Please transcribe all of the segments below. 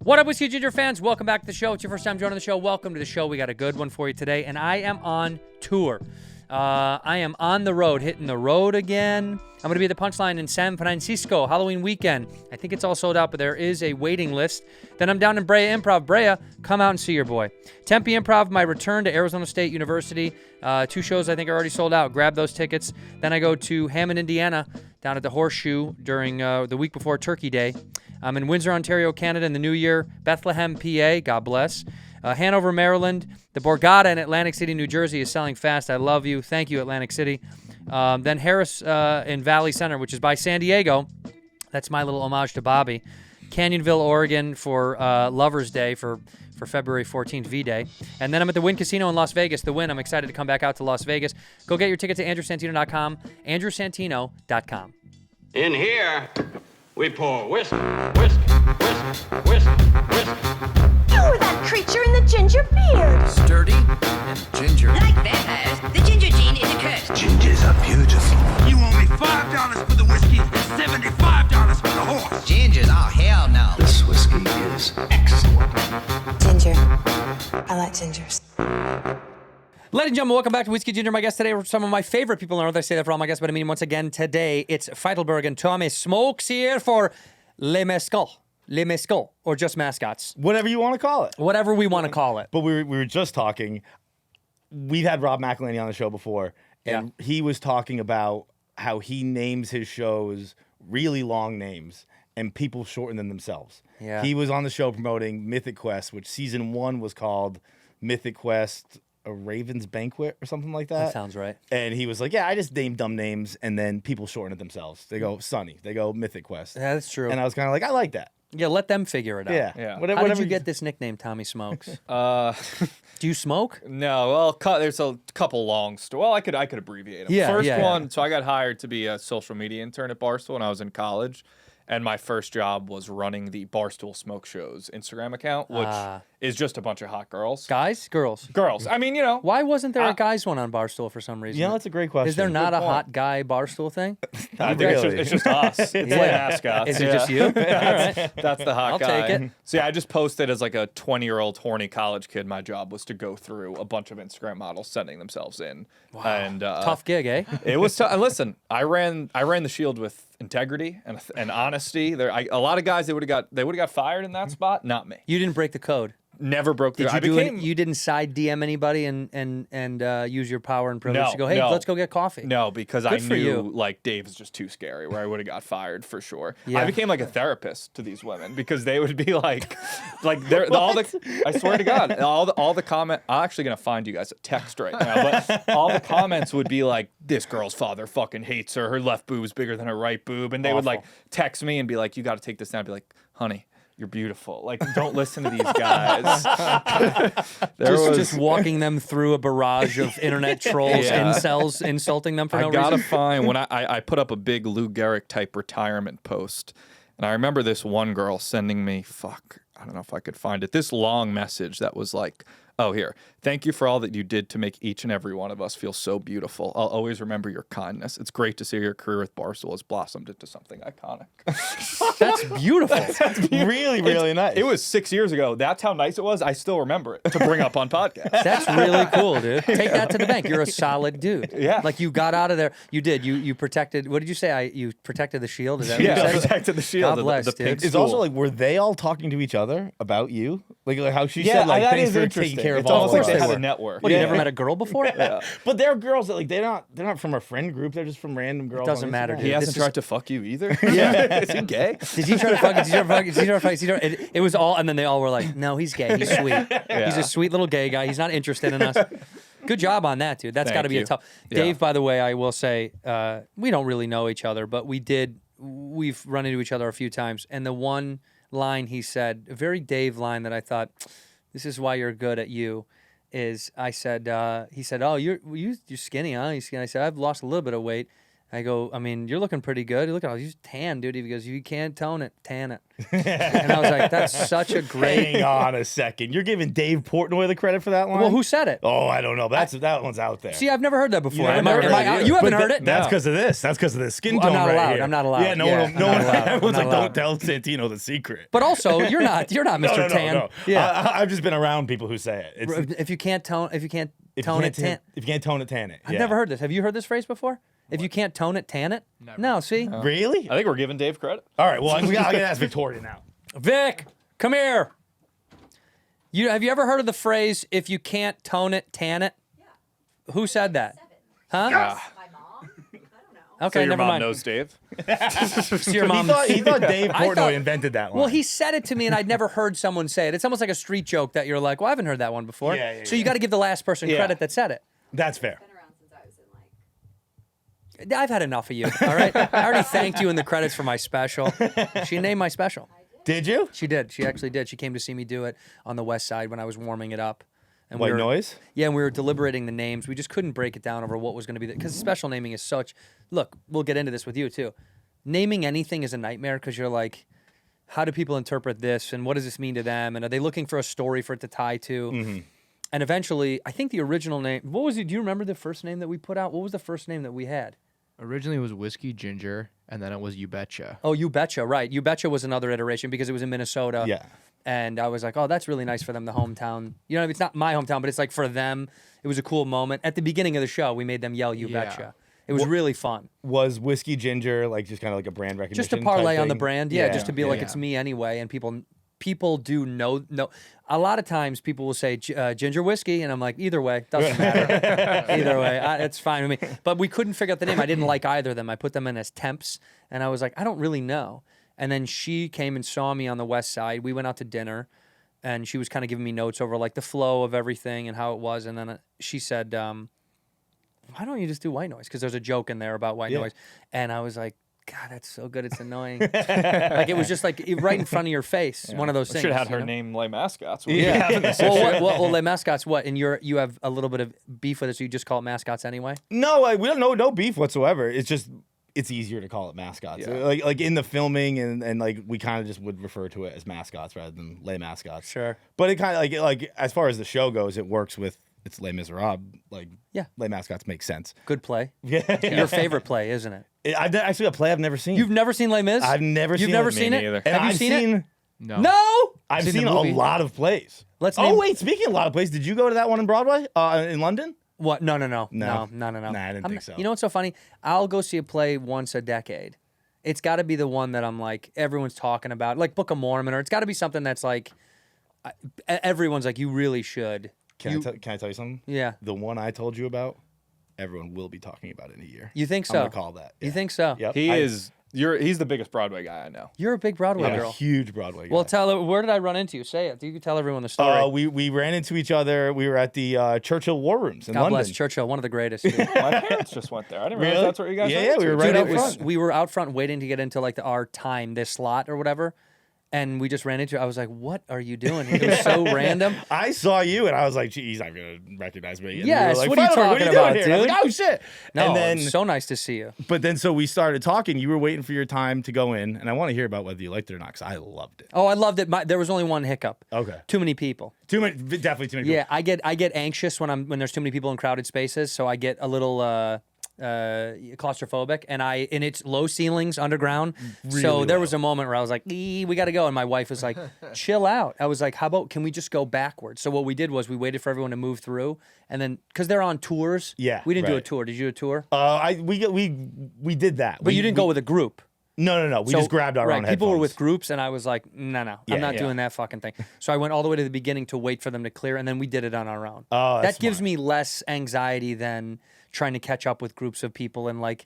What up, Whiskey Ginger fans? Welcome back to the show. It's your first time joining the show. Welcome to the show. We got a good one for you today, and I am on tour. I am on the road, hitting the road again. I'm going to be at the Punchline in San Francisco, Halloween weekend. I think it's all sold out, but there is a waiting list. Then I'm down in Brea Improv. Brea, come out and see your boy. Tempe Improv, my return to Arizona State University. 2 shows I think are already sold out. Grab those tickets. Then I go to Hammond, Indiana, down at the Horseshoe during the week before Turkey Day. I'm in Windsor, Ontario, Canada in the new year. Bethlehem, PA, God bless. Hanover, Maryland. The Borgata in Atlantic City, New Jersey is selling fast. I love you. Thank you, Atlantic City. Then Harris in Valley Center, which is by San Diego. That's my little homage to Bobby. Canyonville, Oregon for Lover's Day for February 14th, V-Day. And then I'm at the Wynn Casino in Las Vegas. The Wynn, I'm excited to come back out to Las Vegas. Go get your tickets at andrewsantino.com, andrewsantino.com. In here, we pour whisk, whisk, whisk, whisk, whisk. You were that creature in the ginger beard. Sturdy and ginger. Like vampires, the ginger gene is a curse. Gingers are beautiful. You owe me $5 for the whiskey and $75 for the horse. Gingers? Oh, hell no. This whiskey is excellent. Ginger. I like gingers. Ladies and gentlemen, welcome back to Whiskey Ginger. My guests today are some of my favorite people on earth. I say that for all my guests, but I mean once again today, it's Feitelberg and Tommy Smokes here for Les Mascots. Les Mascots, or just mascots. Whatever you want to call it. Whatever we want to call it. But we were just talking. We've had Rob McElhenney on the show before, and he was talking about how he names his shows really long names, and people shorten them themselves. Yeah. He was on the show promoting Mythic Quest, which season 1 was called Mythic Quest, A Raven's Banquet or something like that. That sounds right. And he was like, yeah, I just name dumb names, and then people shorten it themselves. They go Sunny. They go Mythic Quest. Yeah, that's true. And I was kind of like, I like that. Yeah, let them figure it out. Yeah. How did you get this nickname, Tommy Smokes? Do you smoke? No, well, there's a couple long stories. Well, I could abbreviate them. Yeah, First yeah, one, yeah. So I got hired to be a social media intern at Barstool when I was in college, and my first job was running the Barstool Smoke Show's Instagram account, which is just a bunch of hot girls. Guys? Girls? Girls. I mean, you know. Why wasn't there a guys one on Barstool for some reason? You know, that's a great question. Is there not Good a point. hot guy Barstool thing? I think it's just us. It's like mascots. Is it just you? All right. That's the hot I'll guy. take it. So yeah, I just posted as like a 20-year-old horny college kid. My job was to go through a bunch of Instagram models sending themselves in. Wow. And Tough gig, eh? it was tough. Listen, I ran the shield with integrity and honesty. A lot of guys they would have got fired in that spot. Not me. You didn't break the code. Never broke Did through. you you didn't side DM anybody and use your power and privilege No, to go, hey, no. let's go get coffee? No, because Good I for knew you. like Dave is just too scary. Where I would have got fired for sure. Yeah. I became like a therapist to these women because they would be like they're all the. I swear to God, all the comment. I'm actually gonna find you guys a text right now, but all the comments would be like, "This girl's father fucking hates her. Her left boob is bigger than her right boob," and they would like text me and be like, "You got to take this down." I'd be like, "Honey, you're beautiful. Like, don't listen to these guys." Just walking them through a barrage of internet trolls, incels, insulting them for no I gotta reason. find when I put up a big Lou Gehrig type retirement post, and I remember this one girl sending me I don't know if I could find it, this long message that was like, oh, here. Thank you for all that you did to make each and every one of us feel so beautiful. I'll always remember your kindness. It's great to see your career with Barstool has blossomed into something iconic. That's beautiful. really, really nice. It was 6 years ago. That's how nice it was. I still remember it to bring up on podcast. That's really cool, dude. Take that to the bank. You're a solid dude. Yeah. Like you got out of there. You did. You protected. What did you say? You protected the shield. Is that what you Yeah, said? protected the shield. God bless, the dude. pig It's stool. also like, were they all talking to each other about you? Like how she Yeah, said, like, that thanks is for interesting. taking care of It's all almost of like they us. had a network. What, you never met a girl before? But they're girls that like they're not from a friend group. They're just from random girls. doesn't on matter, Instagram. dude. He hasn't This is- tried to fuck you either? Yeah. Is he gay? Did he try to fuck? Did he try to fuck? Did he try to fuck? Did he try to fuck? It was all, and then they all were like, "No, he's gay. He's sweet. He's a sweet little gay guy. He's not interested in us." Good job on that, dude. That's got to Thank be a you. tough. Yeah. Dave, by the way, I will say, we don't really know each other, but we've run into each other a few times. And the one line he said, a very Dave line that I thought, this is why you're good at you, is I said, he said, "Oh, you're skinny, huh?" He's skinny. I said, "I've lost a little bit of weight." I go, I mean, you're looking pretty good. Look at all you tan, dude. He goes, you can't tone it, tan it. And I was like, that's such a great. Hang on a second. You're giving Dave Portnoy the credit for that line? Well, who said it? Oh, I don't know. That one's out there. See, I've never heard that before. You haven't You haven't heard it? That's because of this. That's because of the skin I'm tone not right allowed. here. I'm not allowed. Yeah, no Yeah, one. I'm not allowed. Everyone's I'm like, not don't tell Santino the secret. But also, you're not Mr. No, Tan. Yeah, I've just been around people who say it. If you can't tone it, tan. If you can't tone it, tan it. I've never heard this. Have you heard this phrase before? If you can't tone it, tan it? Never. No, see? Really? I think we're giving Dave credit. All right. Well, I gotta ask Victoria now. Vic, come here. Have you ever heard of the phrase, if you can't tone it, tan it? Yeah. Who said that? Huh? Yes. My mom. I don't know. Okay, So your never mom mind. knows Dave? So your mom. He thought Dave I Portnoy thought- invented that line. Well, he said it to me, and I'd never heard someone say it. It's almost like a street joke that you're like, well, I haven't heard that one before. Yeah, so you got to give the last person Yeah. credit that said it. That's fair. Been around since I was in I've had enough of you, all right? I already thanked you in the credits for my special. She named my special. Did you? She did. She actually did. She came to see me do it on the West Side when I was warming it up. And White Noise? Yeah, and we were deliberating the names. We just couldn't break it down over what was going to be because special naming is such. Look, we'll get into this with you too. Naming anything is a nightmare because you're like, how do people interpret this, and what does this mean to them, and are they looking for a story for it to tie to? Mm-hmm. And eventually, I think the original name. What was it? Do you remember the first name that we put out? What was the first name that we had? Originally it was Whiskey Ginger, and then it was You Betcha. Oh, You Betcha, right. You Betcha was another iteration because it was in Minnesota. Yeah. And I was like, oh, that's really nice for them, the hometown. You know, it's not my hometown, but it's like for them, it was a cool moment. At the beginning of the show, we made them yell You Yeah. Betcha. It was really fun. Was Whiskey Ginger like just kind of like a brand recognition? Just to parlay type on the thing? brand. Yeah, just to be like, yeah. it's me anyway. And people do know. A lot of times people will say ginger whiskey, and I'm like, either way, doesn't matter. Either way, it's fine with me. But we couldn't figure out the name. I didn't like either of them. I put them in as temps, and I was like, I don't really know. And then she came and saw me on the West Side. We went out to dinner, and she was kind of giving me notes over like the flow of everything and how it was. And then she said, why don't you just do White Noise? Because there's a joke in there about White Noise. And I was like, God, that's so good. It's annoying. Like it was just like right in front of your face. One of those things. Should have had her you know? name Les Mascots. Yeah. Well, Les Mascots. What? And you have a little bit of beef with it, so you just call it Mascots anyway. No, we don't know. No beef whatsoever. It's just it's easier to call it Mascots. Yeah. Like in the filming and like we kind of just would refer to it as Mascots rather than Les Mascots. Sure. But it kind of like as far as the show goes, it works with it's Les Miserables. Like Les Mascots makes sense. Good play. Yeah. Your favorite play, isn't it? Actually a play I've never seen. You've never seen Les Mis? I've never You've seen never it. seen Me it? neither. And Have you I've seen it? No. No. I've Seen the seen a movie? lot of plays. Let's Oh name- wait, speaking of a lot of plays, did you go to that one in Broadway? In London? What? No. No. No. Nah, I didn't think so. You know what's so funny? I'll go see a play once a decade. It's got to be the one that I'm like everyone's talking about, like Book of Mormon, or it's got to be something that's like everyone's like you really should. Can I tell you something? Yeah. The one I told you about, everyone will be talking about it in a year. You think so? I'm gonna call that. You Yeah. think so? Yep. He's the biggest Broadway guy I know. You're a big Broadway I'm a girl. huge Broadway guy. Well, where did I run into you? Say it. You can tell everyone the story. We ran into each other. We were at the Churchill War Rooms in God London. bless Churchill, one of the greatest. Dude. My parents just went there. I didn't realize Really? that's where you guys Yeah, went. yeah, we were right Dude, out it was, front. we were out front waiting to get into like our time, this slot or whatever. And we just ran into. I was like, "What are you doing?" It was so random. I saw you and I was like, "Gee, he's not gonna recognize me." And Yes, you were like, what are you "Feitelberg, talking doing about, here?" And I was dude? like, "Oh shit!" No, and then, it's so nice to see you. but then so we started talking. You were waiting for your time to go in, and I want to hear about whether you liked it or not because I loved it. Oh, I loved it. There was only one hiccup. Okay. Too many people. Definitely too many. Yeah, I get anxious when there's too many people in crowded spaces, so I get a little claustrophobic, and it's low ceilings underground. So there was a moment where I was like, we got to go, and my wife was like, chill out. I was like, how about can we just go backwards? So what we did was we waited for everyone to move through, and then because they're on tours, Yeah, we didn't do a right. tour. Did you do a tour? We did that, But you didn't go with a group. No. We just grabbed our own headphones. People were with groups, and I was like, no, Yeah, I'm not yeah. doing that fucking thing. So I went all the way to the beginning to wait for them to clear, and then we did it on our own. Oh, that's that gives smart. me less anxiety than trying to catch up with groups of people, and like,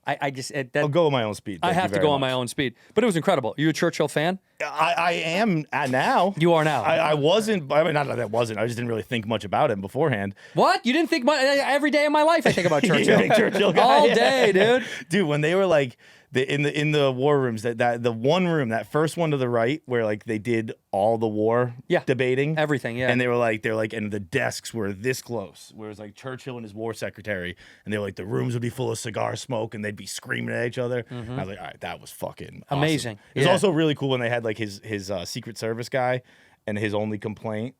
I'll go at my own speed. I Thank you have to very go on my much. own speed. But it was incredible. You a Churchill fan? I am now. You are now. I wasn't. I mean, not that I wasn't. I just didn't really think much about him beforehand. What? You didn't think every day of my life I think about Churchill. You're a big Churchill guy. All day, dude. Dude, when they were like in the war rooms, that the one room, that first one to the right, where like they did all the war debating, everything, yeah. and they're like, and the desks were this close, where it was like Churchill and his war secretary, and they were like, the rooms would be full of cigar smoke, and they'd be screaming at each other. And I was like, all right, that was fucking awesome. Amazing. It was Yeah. also really cool when they had like his Secret Service guy, and his only complaint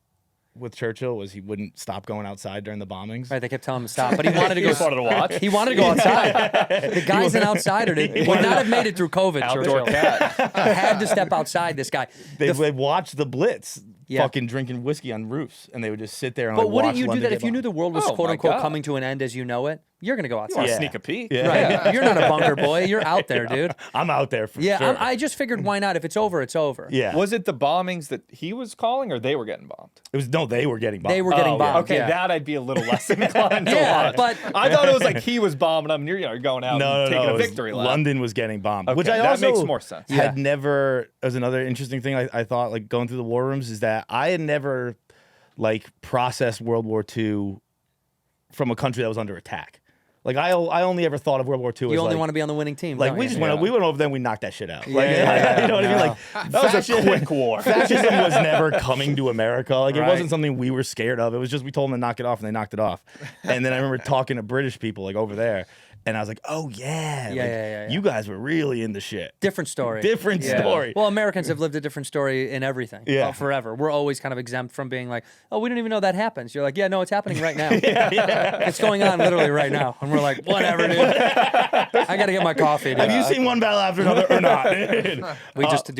with Churchill was he wouldn't stop going outside during the bombings. Right, they kept telling him to stop, but he wanted to go. Just wanted to watch. He wanted to go outside. The guy's an outsider. Dude. Would not have made it through COVID. Outdoor Churchill cat. had to step outside. This guy. They watched the Blitz, Yeah. fucking drinking whiskey on roofs, and they would just sit there and But like, wouldn't watch you do London that get if you knew bombed. the world was Oh, quote my unquote God. coming to an end as you know it? You're gonna go outside. Yeah. Sneak a peek. Yeah. Right. You're not a bunker boy. You're out there, dude. I'm out there for Yeah. sure. I just figured, why not? If it's over, it's over. Yeah. Was it the bombings that he was calling, or they were getting bombed? It was they were getting bombed. They were getting Oh, bombed. Okay, yeah. that I'd be a little less inclined to Yeah, watch. but- I thought it was like he was bombing them, and you're going out and taking it a was victory lap. London was getting bombed, Okay, which I that also makes more sense. had Yeah. never. As another interesting thing, I thought like going through the war rooms is that I had never like processed World War II from a country that was under attack. Like I only ever thought of World War II You as only like, want to be on the winning team. like don't we you? just went we went over there and we knocked that shit out. Like, yeah, you know what I mean? Like That was a quick war. fascism was never coming to America. Like it Right. wasn't something we were scared of. It was just we told them to knock it off, and they knocked it off. And then I remember talking to British people like over there, and I was like, "Oh yeah, Yeah. you guys were really into shit." Different story. Different story. Well, Americans have lived a different story in everything. Yeah. Forever. We're always kind of exempt from being like, oh, we didn't even know that happens. You're like, yeah, no, it's happening right now. It's going on literally right now. And we're like, whatever, dude. I got to get my coffee, dude. Have you seen one battle after another or not?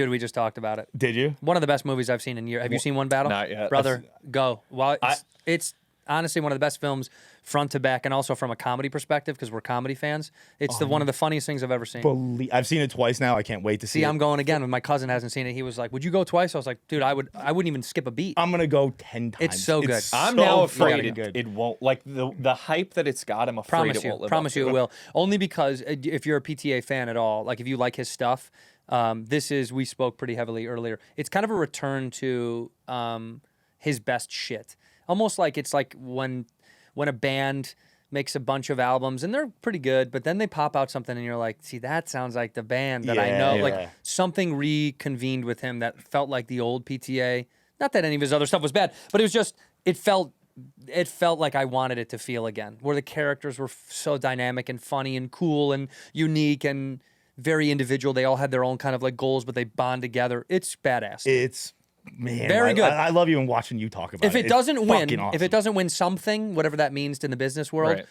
We just talked about it. Did you? One of the best movies I've seen in years. Have you seen One Battle? Not yet. Brother, go. Well, it's honestly one of the best films front to back, and also from a comedy perspective, because we're comedy fans. It's one of the funniest things I've ever seen. I've seen it twice now. I can't wait to see See, it. I'm going again. When my cousin hasn't seen it, he was like, "Would you go twice?" I was like, "Dude, I wouldn't even skip a beat." I'm gonna go 10 times. It's so good. I'm so now fucking afraid good. it won't, like the hype that it's got, I'm afraid it won't live Promise up you to it will. Only because if you're a PTA fan at all, like if you like his stuff, we spoke pretty heavily earlier. It's kind of a return to his best shit. Almost like it's like when a band makes a bunch of albums and they're pretty good, but then they pop out something and you're like, see, that sounds like the band that I know. Yeah. Like something reconvened with him that felt like the old PTA. Not that any of his other stuff was bad, but it was just, it felt like I wanted it to feel again, where the characters were so dynamic and funny and cool and unique and very individual. They all had their own kind of like goals, but they bond together. It's badass. It's man, Very good. I love even watching you talk about it. If it It's doesn't win, fucking awesome. if it doesn't win something, whatever that means in the business world, Right.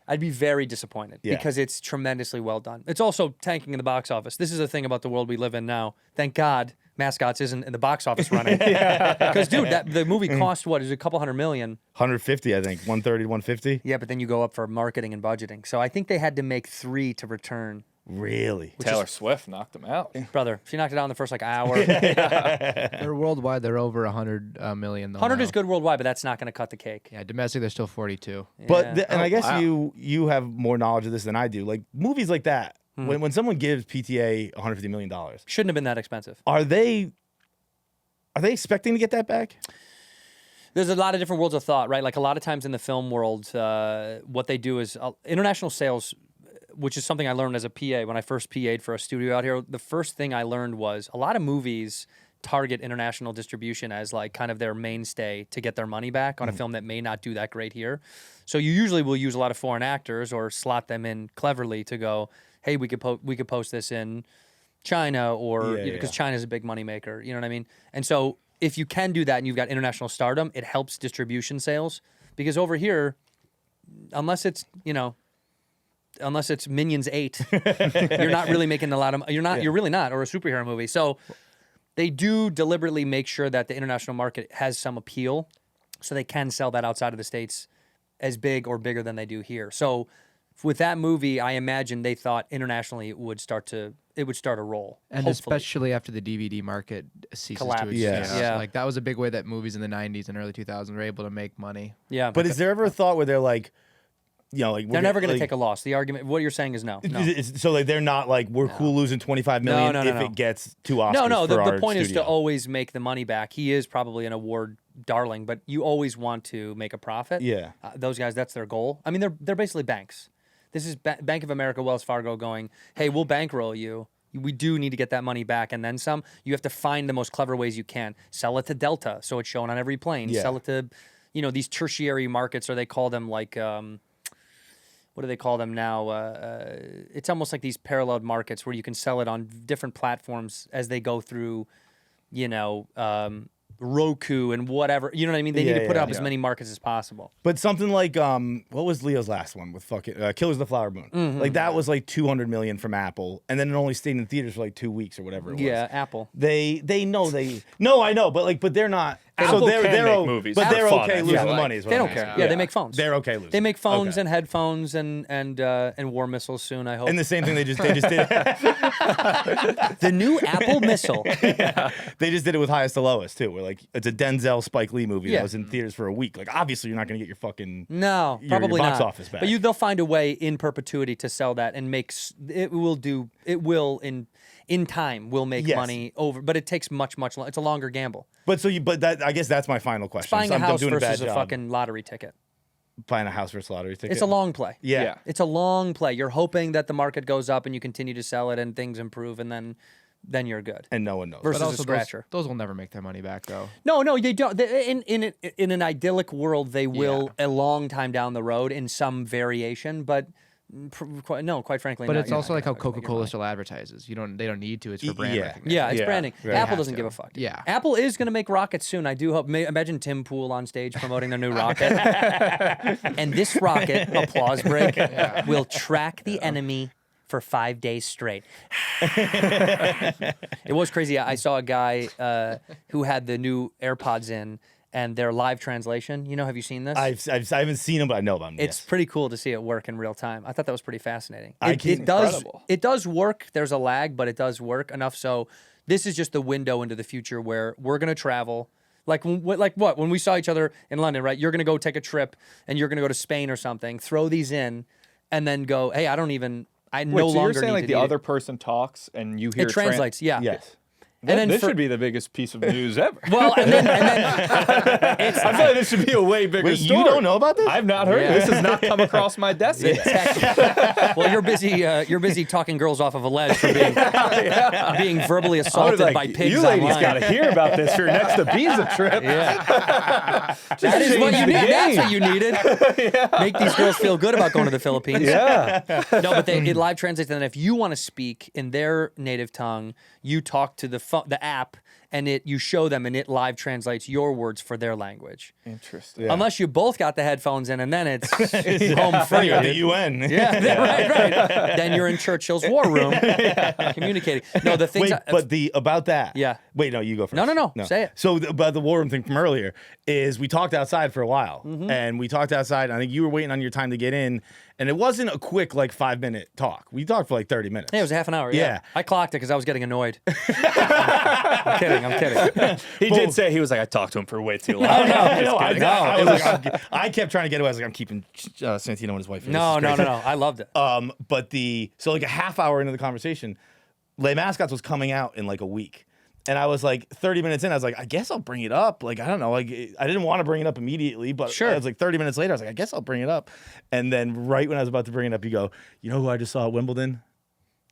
I'd be very disappointed Yeah. because it's tremendously well done. It's also tanking in the box office. This is the thing about the world we live in now. Thank God Mascots isn't in the box office running. Because, dude, the movie cost what? Is it a couple $100 million? 150, I think, 130 to 150. Yeah, but then you go up for marketing and budgeting. So I think they had to make 3 to return. Really? Taylor Swift knocked him out. Brother, she knocked it out in the first like hour. They're worldwide. They're over 100 million. Though 100 now. is good worldwide, but that's not going to cut the cake. Yeah, domestic. They're still 42. But Yeah. and I guess wow. you have more knowledge of this than I do. Like movies like that, Hmm. when someone gives PTA $150 million, Shouldn't have been that expensive. are they expecting to get that back? There's a lot of different worlds of thought, right? Like a lot of times in the film world, what they do is international sales, which is something I learned as a PA when I first PA'd for a studio out here. The first thing I learned was a lot of movies target international distribution as like kind of their mainstay to get their money back on a film that may not do that great here. So you usually will use a lot of foreign actors or slot them in cleverly to go, hey, we could post this in China or because China's a big money maker, you know what I mean? And so if you can do that and you've got international stardom, it helps distribution sales because over here, unless it's Minions 8, you're not really making a lot of. You're really not, or a superhero movie. So they do deliberately make sure that the international market has some appeal, so they can sell that outside of the States as big or bigger than they do here. So with that movie, I imagine they thought internationally it would start a roll, And hopefully. especially after the DVD market ceases Collapse. to exist. Yeah. Like that was a big way that movies in the 90s and early 2000s were able to make money. Yeah, But is there ever a thought where they're like, like They're never going to take a loss. The argument, what you're saying is no. So like they're not like we're cool losing 25 million if it gets 2 Oscars. No. For The point is studio. to always make the money back. He is probably an award darling, but you always want to make a profit. Yeah. Those guys, that's their goal. I mean, they're basically banks. This is Bank of America, Wells Fargo going, hey, we'll bankroll you. We do need to get that money back and then some. You have to find the most clever ways you can. Sell it to Delta, so it's shown on every plane. Yeah. Sell it to, these tertiary markets, or they call them like, what do they call them now? It's almost like these parallel markets where you can sell it on different platforms as they go through, Roku and whatever. You know what I mean? They need to put up as many markets as possible. But something like what was Leo's last one with fucking Killers of the Flower Moon? Mm-hmm. Like that was like 200 million from Apple, and then it only stayed in theaters for like 2 weeks or whatever it was. Yeah, Apple. They know no, I know, but they're not. Apple so they're can they're make movies but for they're fun, okay I losing feel the like. money. Is what They I'm don't care. saying. Yeah, they make phones. They're okay losing. They make phones Okay. and headphones and war missiles soon, I hope. And the same thing they just did. The new Apple missile. They just did it with Highest to Lowest too. Where like it's a Denzel Spike Lee movie Yeah. that was in theaters for a week. Like obviously you're not going to get your fucking No, your probably box not. office back. But they'll find a way in perpetuity to sell that and it will in time will make Yes. money over, but it takes much longer. It's a longer gamble. But I guess that's my final question. Buying So a I'm house doing versus bad a job. fucking lottery ticket. Buying a house versus lottery ticket. It's a long play. Yeah. It's a long play. You're hoping that the market goes up and you continue to sell it and things improve and then you're good. And no one knows. Versus But a also scratcher. those will never make their money back though. No, they don't. In an idyllic world, they will a long time down the road in some variation, but quite frankly, But not. it's You're also not like how gonna make your Coca-Cola money. still advertises. They don't need to. It's for brand Yeah. recognition. Yeah, it's Yeah. branding. Right. Apple Have doesn't to. give a fuck. Yeah. Apple is going to make rockets soon. I do hope. Imagine Tim Pool on stage promoting their new rocket. And this rocket, applause break, will track the enemy for 5 days straight. It was crazy. I saw a guy who had the new AirPods in and their live translation. Have you seen this? I haven't seen them, but I know about them. It's pretty cool to see it work in real time. I thought that was pretty fascinating. It's It does work. There's a lag, but it does work enough so this is just the window into the future where we're going to travel. Like what? When we saw each other in London, right? You're going to go take a trip and you're going to go to Spain or something. Throw these in and then go, hey, I no Wait, longer so you're saying need like to the need other it. person talks and you hear It translates, yeah. Yes. And then this for- should be the biggest piece of news ever. Well, and then I feel like this should be a way bigger Wait, story. you don't know about this? I've not heard. Yeah. This has not come across my desk yet. well, you're busy. You're busy talking girls off of a ledge for being verbally I was assaulted like, by pigs you ladies online. got to hear about this for your next Ibiza trip. Yeah, Just that is what change you the need. That's game. what you needed. Make these girls feel good about going to the Philippines. Yeah. No, but it live translates, and then if you want to speak in their native tongue, you talk to the app, and you show them, and it live translates your words for their language. Interesting. Unless you both got the headphones in, and then it's home free. You're at the UN. Yeah, right. Then you're in Churchill's war room communicating. No, the things. Wait, but about that. Yeah. Wait, no, you go first. No. Say it. So about the war room thing from earlier is we talked outside for a while, and we talked outside. I think you were waiting on your time to get in, and it wasn't a quick 5-minute talk. We talked for 30 minutes. Yeah, it was a half an hour. Yeah. I clocked it because I was getting annoyed. I'm kidding. He did say, he was like, I talked to him for way too long. I kept trying to get away. I was like, I'm keeping Santino and his wife. No. I loved it. But so a half hour into the conversation, Les Mascots was coming out in a week. And I was 30 minutes in, I was like, I guess I'll bring it up. I don't know. I didn't want to bring it up immediately, but Sure. I was 30 minutes later, I was like, I guess I'll bring it up. And then right when I was about to bring it up, you go, you know who I just saw at Wimbledon?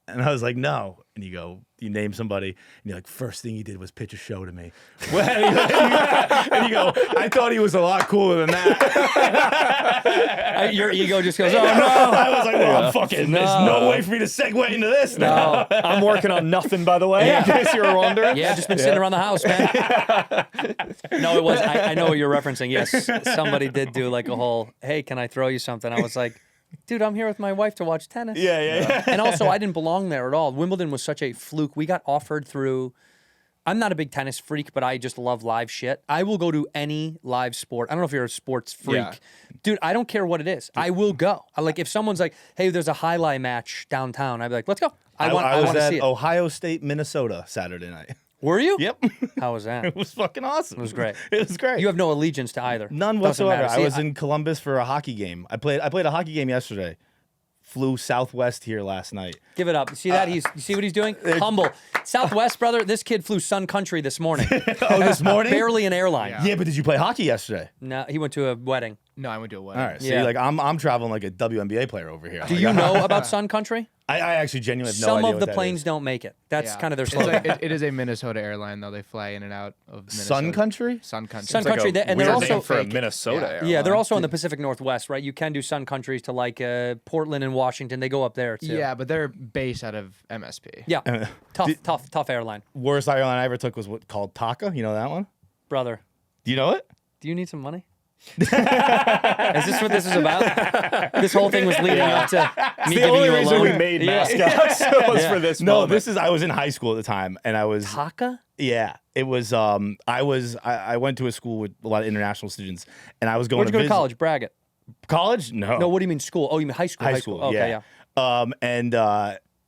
And I was like, no. And you go, you name somebody, and you're like, first thing he did was pitch a show to me. And you go, I thought he was a lot cooler than that. Your ego just goes, oh no. I was like, well, I'm fucking, there's no way for me to segue into this now. I'm working on nothing, by the way, in case you were wondering. Yeah, just been sitting around the house, man. No, it was. I know what you're referencing. Yes, somebody did do a whole, hey, can I throw you something? I was like, dude, I'm here with my wife to watch tennis. Yeah. And also, I didn't belong there at all. Wimbledon was such a fluke. We got offered through. I'm not a big tennis freak, but I just love live shit. I will go to any live sport. I don't know if you're a sports freak. Yeah. Dude, I don't care what it is. I will go. If someone's like, hey, there's a highlight match downtown, I'd be like, let's go. I want was to at see it. Ohio State, Minnesota Saturday night. Were you? Yep. How was that? It was fucking awesome. It was great. It was great. You have no allegiance to either. None Doesn't whatsoever. matter. I See, was in Columbus for a hockey game. I played a hockey game yesterday. Flew Southwest here last night. Give it up. You see that? You see what he's doing? Humble. Southwest, brother. This kid flew Sun Country this morning. Oh, this morning? Barely an airline. Yeah, but did you play hockey yesterday? No, he went to a wedding. No, I went to a wedding. All right. See, Yeah. like I'm traveling like a WNBA player over here. Do you know about Sun Country? I actually genuinely have no Some idea of what the that planes is. don't make it. That's Yeah. kind of their It's slogan. like- it is a Minnesota airline, though. They fly in and out of Minnesota. Sun Country? Sun Country. Sun It's like Country, a and they're weird also name for a fake- Minnesota yeah. airline. yeah, they're also in the Pacific Northwest, right? You can do Sun Countries to like Portland and Washington. They go up there too. Yeah, but they're based out of MSP. Yeah. Tough airline. Worst airline I ever took was what called Taka. You know that one? Brother, Do you know it? do you need some money? Is this what this is about? This whole thing was leading up to me the giving only you a reason loan. we made mascots was for this No, moment. this is I was in high school at the time, and I was Taka? yeah. It was I went to a school with a lot of international students, and I was going Where'd you go to visit- college? Brag it. College? No. No, what do you mean school? Oh, you mean high school? high school. Okay, yeah.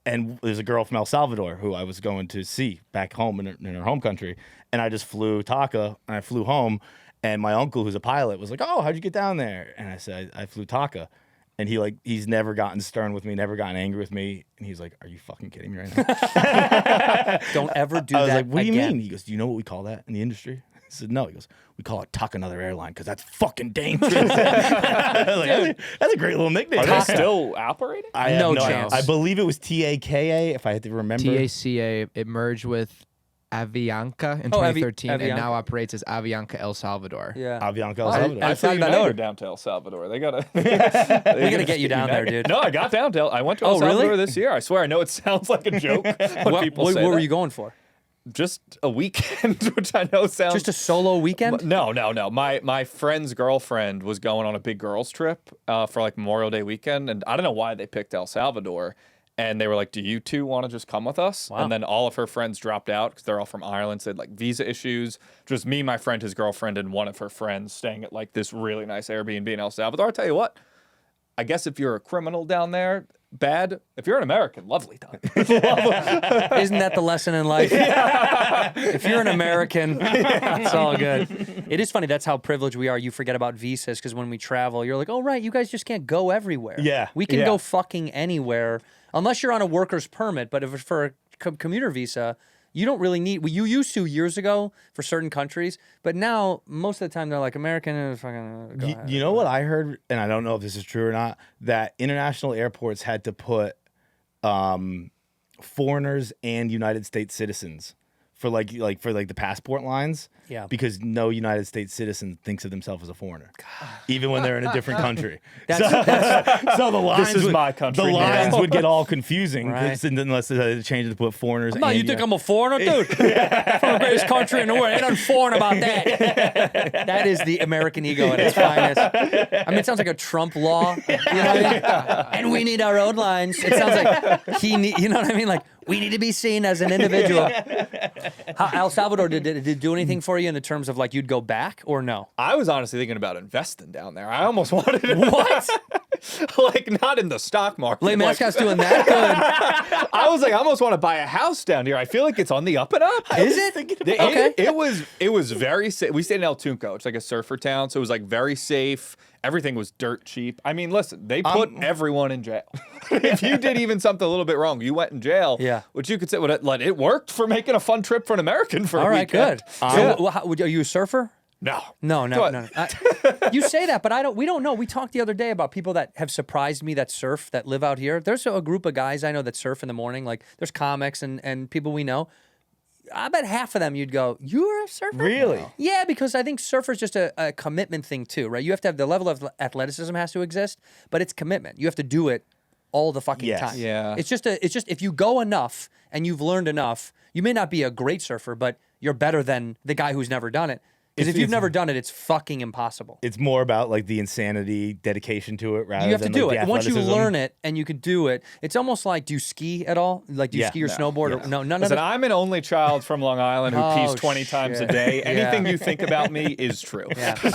And there's a girl from El Salvador who I was going to see back home in her home country, and I just flew Taka, and I flew home, and my uncle, who's a pilot, was like, "Oh, how'd you get down there?" And I said, "I flew Taka." And he's never gotten stern with me, never gotten angry with me, and he's like, "Are you fucking kidding me right now?" Don't ever do I was that like, "What do you again. mean?" He goes, "Do you know what we call that in the industry?" I said, "No." He goes, "We call it Taka Another Airline because that's fucking dangerous." Like, that's a great little nickname. Are they still operating? I have No idea. chance. I believe it was TAKA, if I had to remember. TACA, it merged with Avianca in Oh, 2013 Avianca. and now operates as Avianca El Salvador. Yeah. Avianca El Oh, Salvador. I flew Salvador. United down to El Salvador. They gotta. We gotta get you down there, dude. No, I got down to. I went to El Oh, really? Salvador this year. I swear. I know it sounds like a joke when people say what were that. you going for? Just a weekend, which I know sounds Just a solo weekend? No. My friend's girlfriend was going on a big girls trip for like Memorial Day weekend, and I don't know why they picked El Salvador. And they were like, "Do you two want to just come with us?" Wow. And then all of her friends dropped out because they're all from Ireland. So they had like visa issues. Just me, my friend, his girlfriend, and one of her friends staying at like this really nice Airbnb in El Salvador. I'll tell you what. I guess if you're a criminal down there, bad. If you're an American, lovely time. Isn't that the lesson in life? If you're an American, it's all good. It is funny. That's how privileged we are. You forget about visas because when we travel, you're like, oh, right, you guys just can't go everywhere. Yeah, We can yeah. go fucking anywhere unless you're on a worker's permit. But if it's for a commuter visa, you don't really need. Well, you used to years ago for certain countries, but now most of the time they're like American. Fucking. Go ahead. You know what I heard, and I don't know if this is true or not, that international airports had to put foreigners and United States citizens for like the passport lines. Yeah. Because no United States citizen thinks of themselves as a foreigner, even when they're in a different country. So the lines is would, my country The now. lines would get all confusing Right. unless they change it to put foreigners. No, and you think I'm a foreigner, dude? From the greatest country in the world. Ain't nothing foreign about that. That is the American ego at its finest. I mean, it sounds like a Trump law. You know what I mean? And we need our own lines. It sounds like you know what I mean? Like, we need to be seen as an individual. How, El Salvador, did it do anything for you in the terms of like you'd go back or no? I was honestly thinking about investing down there. I almost wanted to. What? Like, not in the stock market. Les like- Mascots doing that good. I was like, I almost want to buy a house down here. I feel like it's on the up and up. Is it? Okay. It was very safe. We stayed in El Tunco. It's like a surfer town, so it was like very safe. Everything was dirt cheap. I mean, listen, they put everyone in jail. If you did even something a little bit wrong, you went in jail. Yeah. Which you could say, it worked for making a fun trip for an American for All a right, weekend. good. So, are you a surfer? No. No. What? You say that, but we don't know. We talked the other day about people that have surprised me that surf, that live out here. There's a group of guys I know that surf in the morning. Like, there's comics and people we know. I bet half of them you'd go, you're a surfer? Really? Yeah, because I think surfer's just a commitment thing too, right? You have to have the level of athleticism has to exist, but it's commitment. You have to do it all the fucking Yes. time. Yeah. It's just if you go enough and you've learned enough, you may not be a great surfer, but you're better than the guy who's never done it. Because if you've never done it, it's fucking impossible. It's more about like the insanity, dedication to it, rather You have to than do like, it. the Once you athleticism. learn it and you could do it, it's almost like, do you ski at all? Like, do you ski or snowboard? Or, no, none of Listen, it. I'm an only child from Long Island who pees 20 times a shit. day. Yeah. Anything you think about me is true. Yeah. I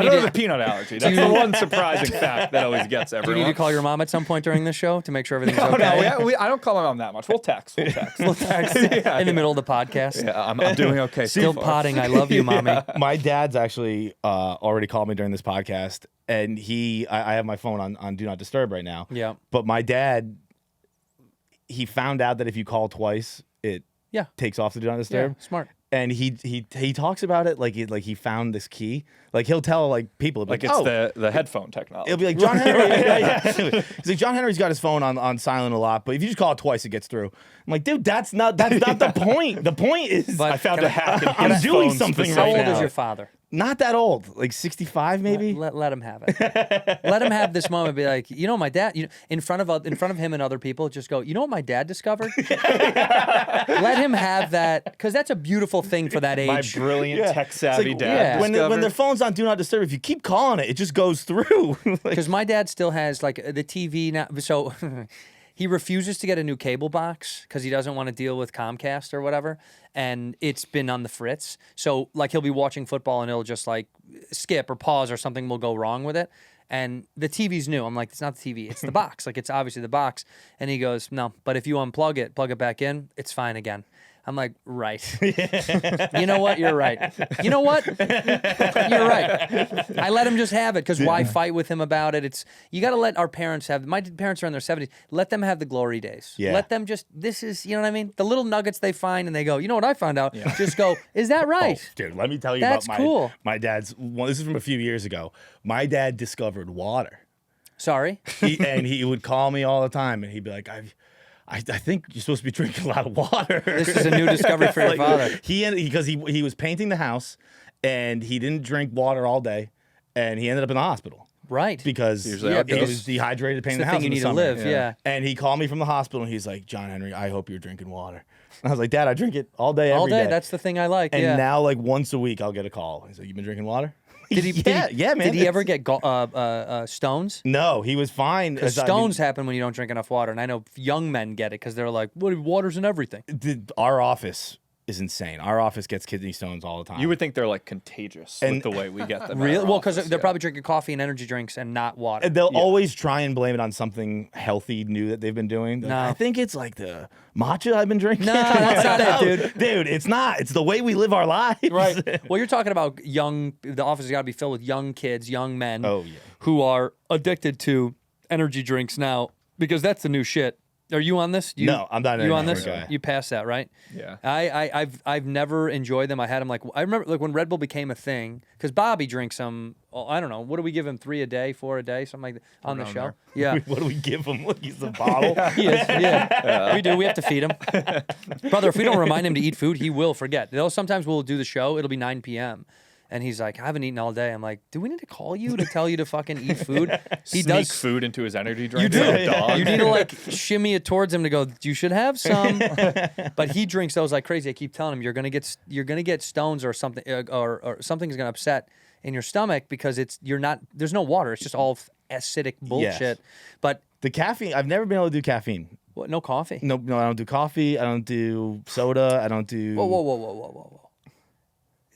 don't have a peanut allergy. That's the one surprising fact that always gets Do you everyone. need to call your mom at some point during this show to make sure everything's Oh, okay? no, I don't call my mom that much. We'll text. We'll text. In the middle of the podcast. Yeah, I'm doing okay. Still so far. potting. I love you, mommy. My dad's actually already called me during this podcast, and I have my phone on Do Not Disturb right now. Yeah. But my dad, he found out that if you call twice, it takes off the Do Not Disturb. Yeah, smart. And he he talks about it like he found this key. Like he'll tell like people Like it's the headphone technology. It'll be like John Henry. He's like, John Henry's got his phone on silent a lot, but if you just call it twice, it gets through. I'm like, dude, that's not the point. The point is, But I found a hack. in I'm his doing phone something How right old now. is your father? Not that old, like 65 maybe. Let him have it. Let him have this moment. Be like, you know, my dad. In front of him and other people, just go. You know what my dad discovered? Let him have that, because that's a beautiful thing for that age. My brilliant tech It's savvy like, dad. when discovered. their phone's on Do Not Disturb, if you keep calling it, it just goes through. Like, Because my dad still has like the TV now, so he refuses to get a new cable box because he doesn't want to deal with Comcast or whatever, and it's been on the fritz. So like he'll be watching football and it'll just like skip or pause or something will go wrong with it. And the TV's new. I'm like, it's not the TV, it's the box. Like it's obviously the box. And he goes, no, but if you unplug it, plug it back in, it's fine again. I'm like, right. You know what? You're right. You know what? You're right. I let him just have it because why fight with him about it? You got to let our parents have. My parents are in their 70s. Let them have the glory days. Yeah. Let them just. This is, you know what I mean? The little nuggets they find and they go, you know what I found out? Just go, is that right? Oh, dude, let me tell you That's about cool. my dad's. Well, this is from a few years ago. My dad discovered water. Sorry. And he would call me all the time, and he'd be like, I think you're supposed to be drinking a lot of water. This is a new discovery for your father. Because he was painting the house, and he didn't drink water all day, and he ended up in the hospital. Right. Because Usually he outdoors. was dehydrated painting the the house thing you in the need to summer. live, yeah. And he called me from the hospital, and he's like, John Henry, I hope you're drinking water. And I was like, Dad, I drink it all day, All every day. day. That's the thing I like. And yeah. now, like, once a week, I'll get a call. He's like, you been drinking water? Did he? Yeah, man. Did he ever get stones? No, he was fine. Because stones happen when you don't drink enough water, and I know young men get it because they're like, "What? Water's in everything." Our office is insane. Our office gets kidney stones all the time. You would think they're like contagious And- with the way we get them. Really? Well, because they're probably drinking coffee and energy drinks and not water. And they'll always try and blame it on something healthy, new that they've been doing. No. I think it's like the matcha I've been drinking. No, that's not it, dude. Dude, it's not. It's the way we live our lives. Right. Well, you're talking about the office has got to be filled with young kids, young men Oh, yeah. who are addicted to energy drinks now because that's the new shit. Are you on this? No, I'm not an You on energy this? drink guy. You passed that, right? Yeah. I've never enjoyed them. I had them like I remember like when Red Bull became a thing because Bobby drinks them. I don't know. What do we give him? 3 a day, 4 a day, something like that on the show. there. Yeah. What do we give him? Look, he's a bottle. He is, yeah. We do. We have to feed him. Brother, if we don't remind him to eat food, he will forget. Though sometimes we'll do the show, it'll be 9 p.m. And he's like, I haven't eaten all day. I'm like, do we need to call you to tell you to fucking eat food? He Sneak does. food into his energy drink. You do. like a dog. You need to like shimmy it towards him to go. You should have some, but he drinks those like crazy. I keep telling him you're gonna get stones or something, or something's gonna upset in your stomach because there's no water. It's just all acidic bullshit. Yes. But The caffeine, I've never been able to do caffeine. what? No coffee. No, I don't do coffee. I don't do soda. I don't do. Whoa.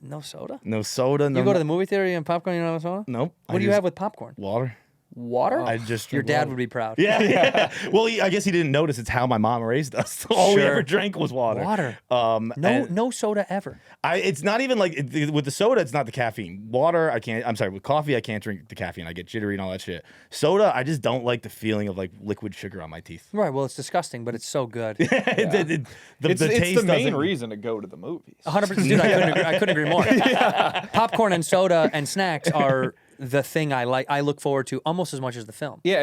No soda. No soda. No. You go to the movie theater and popcorn. You don't have soda. Nope. What do you have with popcorn? Water. Water. I just Your drink dad water. would be proud. Yeah. Well, I guess he didn't notice. It's how my mom raised us. All we Sure. ever drank was water. Water. And No soda ever. it's not even like with the soda. It's not the caffeine. Water, I can't. I'm sorry. With coffee, I can't drink the caffeine. I get jittery and all that shit. Soda, I just don't like the feeling of like liquid sugar on my teeth. Right. Well, it's disgusting, but it's so good. The It's taste the main doesn't- reason to go to the movies. 100%. Dude, I couldn't agree more. Popcorn and soda and snacks are the thing I look forward to almost as much as the film. Yeah,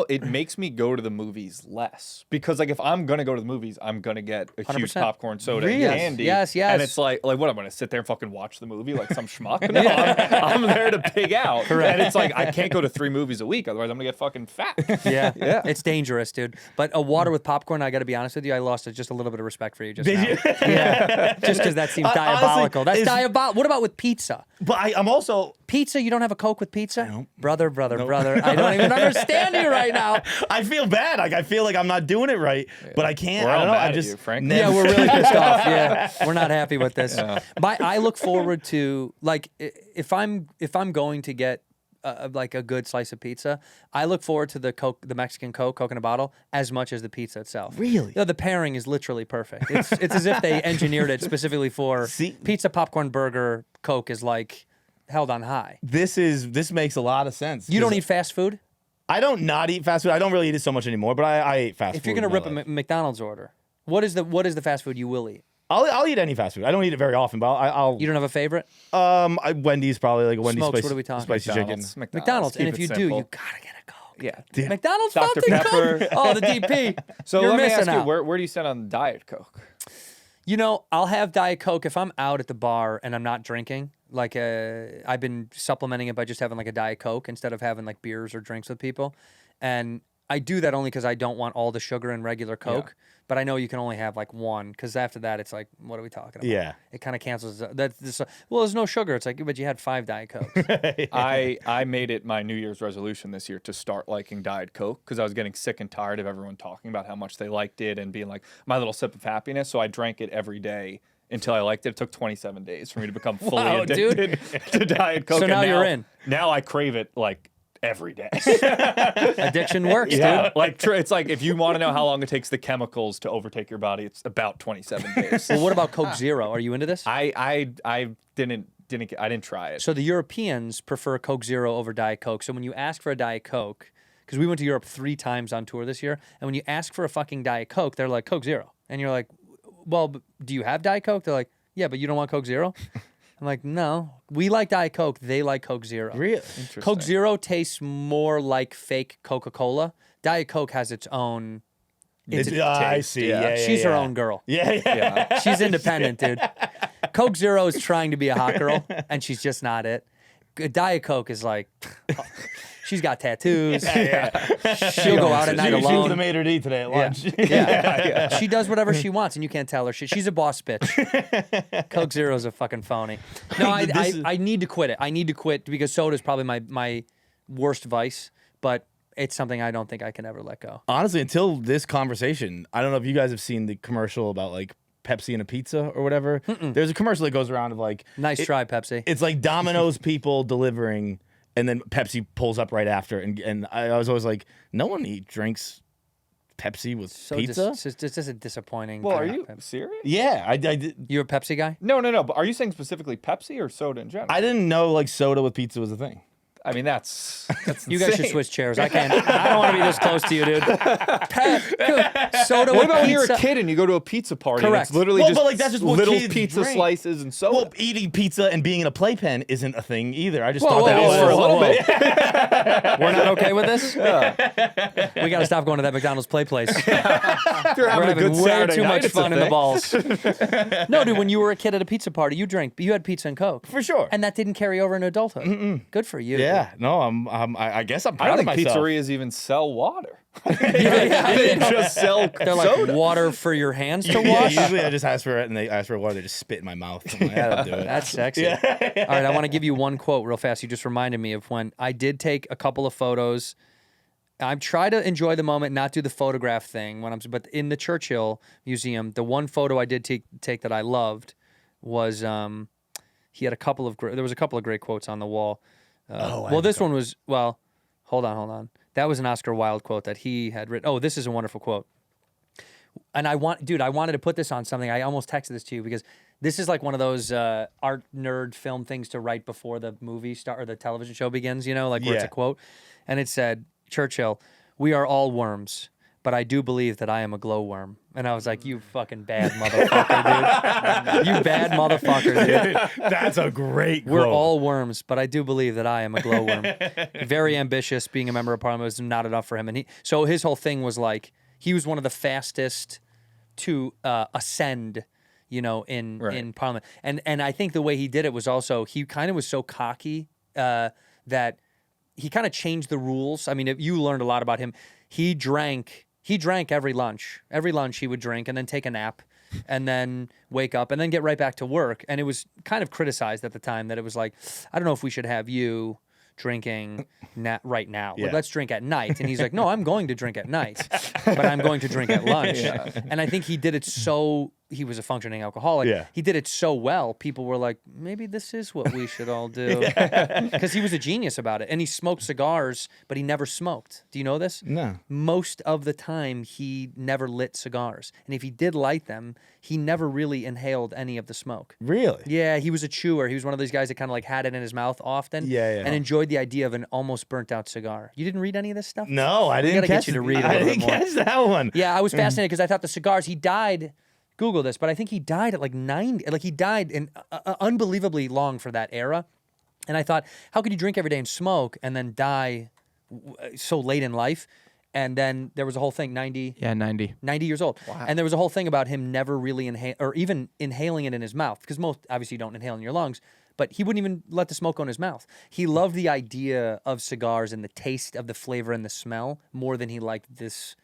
it makes me go to the movies less because like if I'm gonna go to the movies, I'm gonna get a huge 100%. popcorn soda Really? and candy. Yes. And it's like what I'm gonna sit there and fucking watch the movie like some schmuck. No, I'm there to pig out. Correct. And it's like I can't go to 3 movies a week, otherwise I'm gonna get fucking fat. Yeah. Yeah. It's dangerous, dude. But a water with popcorn, I got to be honest with you, I lost just a little bit of respect for you just now. you? Yeah. Just because that seems diabolical. That's diabolical. What about with pizza? But I'm also. Pizza, you don't have a Coke with pizza? Brother. I don't even understand you right now. I feel bad. Like I feel like I'm not doing it right, but I can't. We're I all don't know. mad I at just you, frankly. Yeah, we're really pissed off. Yeah, we're not happy with this. I look forward to like if I'm going to get like a good slice of pizza, I look forward to the Mexican Coke in a bottle as much as the pizza itself. Really? No, the pairing is literally perfect. It's as if they engineered it specifically for pizza, popcorn, burger. Coke is like held on high. This makes a lot of sense. You don't eat fast food? I don't not eat fast food. I don't really eat it so much anymore, but I ate fast food. If you're gonna rip a McDonald's order, what is the fast food you will eat? I'll eat any fast food. I don't eat it very often, but I'll. You don't have a favorite? Wendy's probably like a Wendy's Smokes, spicy, what are we talking? spicy chicken. McDonald's. And Keep if it you do, simple. you gotta get a Coke. Yeah. Dude. McDonald's Dr. fountain Pepper. Coke? Oh, the DP. So You're let me ask missing you, out. where do you stand on Diet Coke? You know, I'll have Diet Coke if I'm out at the bar and I'm not drinking. Like, I've been supplementing it by just having like a Diet Coke instead of having like beers or drinks with people. And I do that only because I don't want all the sugar in regular Coke. But I know you can only have like one because after that, it's like, what are we talking about? Yeah. It kind of cancels. Well, there's no sugar. It's like, but you had 5 Diet Cokes. I made it my New Year's resolution this year to start liking Diet Coke because I was getting sick and tired of everyone talking about how much they liked it and being like my little sip of happiness. So I drank it every day until I liked it. It took 27 days for me to become fully Wow, addicted to Diet Coke. So now you're in. Now I crave it like every day. Addiction works, Yeah, dude. like it's like if you want to know how long it takes the chemicals to overtake your body, it's about 27 days. Well, what about Coke Zero? Are you into this? I didn't try it. So the Europeans prefer Coke Zero over Diet Coke. So when you ask for a Diet Coke, because we went to Europe 3 times on tour this year, and when you ask for a fucking Diet Coke, they're like, Coke Zero. And you're like, well, do you have Diet Coke? They're like, yeah, but you don't want Coke Zero? I'm like, no. We like Diet Coke. They like Coke Zero. Really? Coke Zero tastes more like fake Coca-Cola. Diet Coke has its own... I see. Yeah. Yeah, She's her own girl. Yeah. She's independent, dude. Coke Zero is trying to be a hot girl, and she's just not it. Diet Coke is like, she's got tattoos. She'll go out at night She was alone. the maitre d' today at lunch. Yeah. She does whatever she wants, and you can't tell her shit. She's a boss bitch. Coke Zero is a fucking phony. No, I need to quit it. I need to quit because soda is probably my worst vice, but it's something I don't think I can ever let go. Honestly, until this conversation, I don't know if you guys have seen the commercial about like Pepsi and a pizza or whatever. There's a commercial that goes around of like Nice try, Pepsi. It's like Domino's people delivering, and then Pepsi pulls up right after. And I was always like, no one drinks Pepsi with pizza. It's just a disappointing. Well, are kind you of Pepsi. serious? Yeah, I did. You a Pepsi guy? No. But are you saying specifically Pepsi or soda in general? I didn't know like soda with pizza was a thing. I mean, that's You guys should insane. switch chairs. I can't. I don't want to be this close to you, dude. Soda What with about when you're a pizza? kid and you go to a pizza party? And Correct. it's literally Well, just, but, like, that's just what little kids pizza drink. slices and soda. Well, eating pizza and being in a playpen isn't a thing either. I just Whoa, thought that whoa, was whoa, for a whoa, little whoa. bit. We're not okay with this. We got to stop going to that McDonald's play place. If you're We're having a having good way Saturday too night, much it's a fun in the thing. balls. No, dude, when you were a kid at a pizza party, you had pizza and Coke. For sure. And that didn't carry over in adulthood. Good for you. Yeah, no, I guess I'm I proud don't of think myself. pizzerias even sell water. Yeah. They just sell They're like soda. water for your hands to Yeah, wash. usually I just ask for it, and they ask for water. They just spit in my mouth. I'm like, that'll do it. That's sexy. All right, I want to give you one quote real fast. You just reminded me of when I did take a couple of photos. I try to enjoy the moment, not do the photograph thing but in the Churchill Museum, the one photo I did take that I loved was he had there was a couple of great quotes on the wall. This one was hold on. That was an Oscar Wilde quote that he had written. Oh, this is a wonderful quote. And I wanted to put this on something. I almost texted this to you because this is like one of those art nerd film things to write before the movie or the television show begins, where it's Yeah. a quote. And it said, Churchill, "We are all worms. but I do believe that I am a glowworm. And I was like, you fucking bad motherfucker, dude. You bad motherfucker, dude. That's a great We're quote. all worms, but I do believe that I am a glowworm. Very ambitious. Being a member of parliament was not enough for him. And so his whole thing was like, he was one of the fastest to ascend, in parliament. And I think the way he did it was also, he kind of was so cocky that he kind of changed the rules. I mean, you learned a lot about him. He drank every lunch. Every lunch he would drink and then take a nap and then wake up and then get right back to work. And it was kind of criticized at the time that it was like, I don't know if we should have you drinking right now. Like, let's drink at night. And he's like, no, I'm going to drink at night, but I'm going to drink at lunch. And I think he did it so, he was a functioning alcoholic. Yeah. He did it so well, people were like, maybe this is what we should all do. Because he was a genius about it. And he smoked cigars, but he never smoked. Do you know this? No. Most of the time, he never lit cigars. And if he did light them, he never really inhaled any of the smoke. Really? Yeah, he was a chewer. He was one of those guys that kind of like had it in his mouth often. And enjoyed the idea of an almost burnt out cigar. You didn't read any of this stuff? No, I didn't. We gotta get you to read a little bit more. I didn't catch that one. Yeah, I was fascinated because I thought the cigars. He died. Google this, but I think he died at like 90. Like he died in unbelievably long for that era. And I thought, how could you drink every day and smoke and then die so late in life? And then there was a whole thing, 90. Yeah, 90. 90 years old. Wow. And there was a whole thing about him never really even inhaling it in his mouth, because most obviously you don't inhale in your lungs, but he wouldn't even let the smoke go in his mouth. He loved the idea of cigars and the taste of the flavor and the smell more than he liked this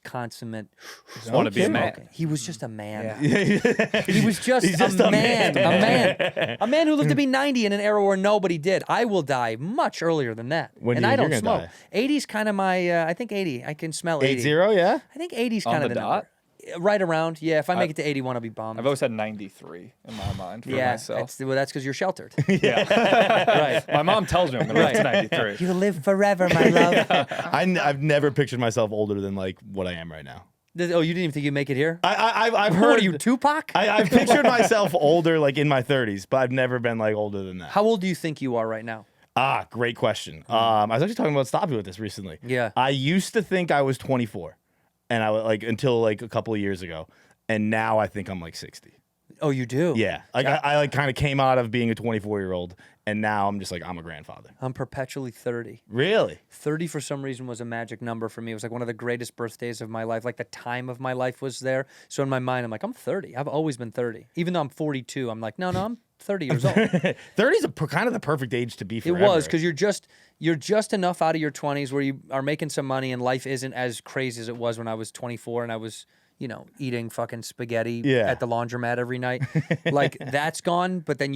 consummate. Just want to be a man. He was just a man. Yeah. He was just a man. A man who lived to be 90 in an era where nobody did. I will die much earlier than that. When do and you I think don't you're gonna smoke. 80's kind of my, I think 80. I can smell 80. 80, yeah? I think 80's On kind of the the dot? number. Right around. Yeah, if I make it to 81, I'll be bummed. I've always had 93 in my mind for myself. That's because you're sheltered. Right. My mom tells me I'm going to live to 93. You live forever, my love. I've never pictured myself older than like what I am right now. Oh, you didn't even think you'd make it here? I've heard. What are you, Tupac? I've pictured myself older, like in my 30s, but I've never been like older than that. How old do you think you are right now? Great question. I was actually talking about Stoppy with this recently. Yeah. I used to think I was 24, and I was like until like a couple of years ago, and now I think I'm like 60. Oh, you do? Yeah. Like I like kind of came out of being a 24-year-old, and now I'm just like I'm a grandfather. I'm perpetually 30. Really? 30 for some reason was a magic number for me. It was like one of the greatest birthdays of my life. Like the time of my life was there. So in my mind, I'm like, I'm 30. I've always been 30. Even though I'm 42, I'm like, no, I'm 30 years old. 30 is kind of the perfect age to be forever. It was, because you're just enough out of your 20s where you are making some money and life isn't as crazy as it was when I was 24 and I was, eating fucking spaghetti at the laundromat every night. Like that's gone, but then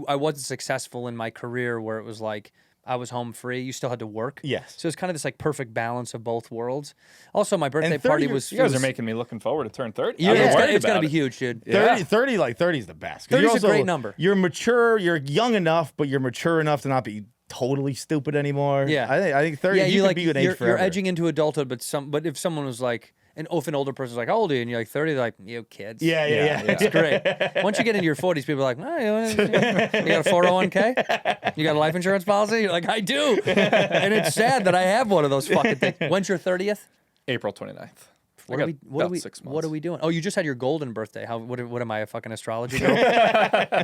I wasn't successful in my career where it was like I was home free. You still had to work. Yes. So it's kind of this like perfect balance of both worlds. Also, my birthday And 30 party years- was. You guys are making me looking forward to turn 30. Yeah, I've been it's worried gonna about be it. huge, dude. 30 is the best. 30 You're is a great number. You're mature. You're young enough, but you're mature enough to not be totally stupid anymore. Yeah. I think 30. Yeah, you you could be an age you're forever. edging into adulthood, but if someone was like. An older person's like, how old are you? And you're like 30. They're like, you kids. Yeah. It's great. Once you get into your 40s, people are like, oh, you got a 401k? You got a life insurance policy? You're like, I do. And it's sad that I have one of those fucking things. When's your 30th? April 29th. What are we 6 months. What are we doing? Oh, you just had your golden birthday. What am I, a fucking astrology girl?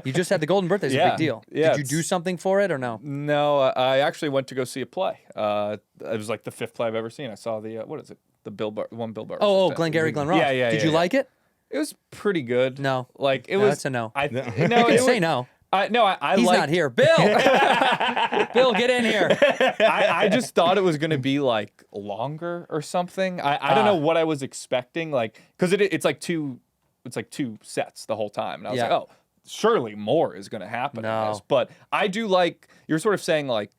You just had the golden birthday. It's a big deal. Yeah, Did you do something for it or no? No, I actually went to go see a play. It was like the 5th play I've ever seen. I saw the, what is it? The Bill Burr. Oh, Glengarry Glen Ross. Yeah. Did you like it? It was pretty good. No. Like, it No, was. that's a no. No, You can say no. I He's liked, not here. Bill! Bill, get in here. I just thought it was going to be like longer or something. I don't know what I was expecting, like, because it's like two sets the whole time, and I was like, oh, surely more is going to happen in this. But I do like, you're sort of saying like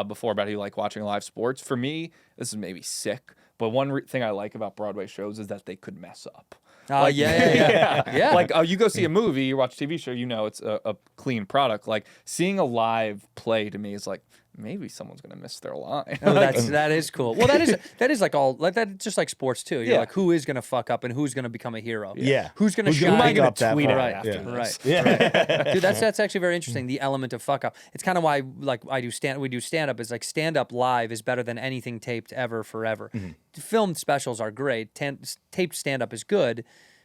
before about how you like watching live sports. For me, this is maybe sick, but one thing I like about Broadway shows is that they could mess up. Like, Yeah. Like, you go see a movie, you watch a TV show, it's a clean product. Like, seeing a live play to me is like, maybe someone's gonna miss their line. Oh, that is cool. Well, that is like all like that. Just like sports too. You're Yeah. like, who is gonna fuck up and who's gonna become a hero? Yeah. Who's gonna Who's shine? gonna Am I gonna up that tweet it part? after Yeah. this? Right. Dude, that's actually very interesting. The element of fuck up. It's kind of why like we do stand up is like stand up live is better than anything taped ever forever. Film specials are great. Taped stand up is good,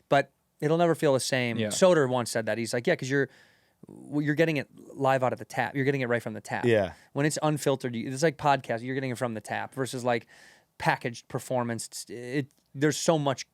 but it'll never feel the same. Yeah. Soder once said that. He's like, yeah, because you're getting it live out of the tap. You're getting it right from the tap. Yeah. When it's unfiltered, it's like podcast. You're getting it from the tap versus like packaged performance. There's so much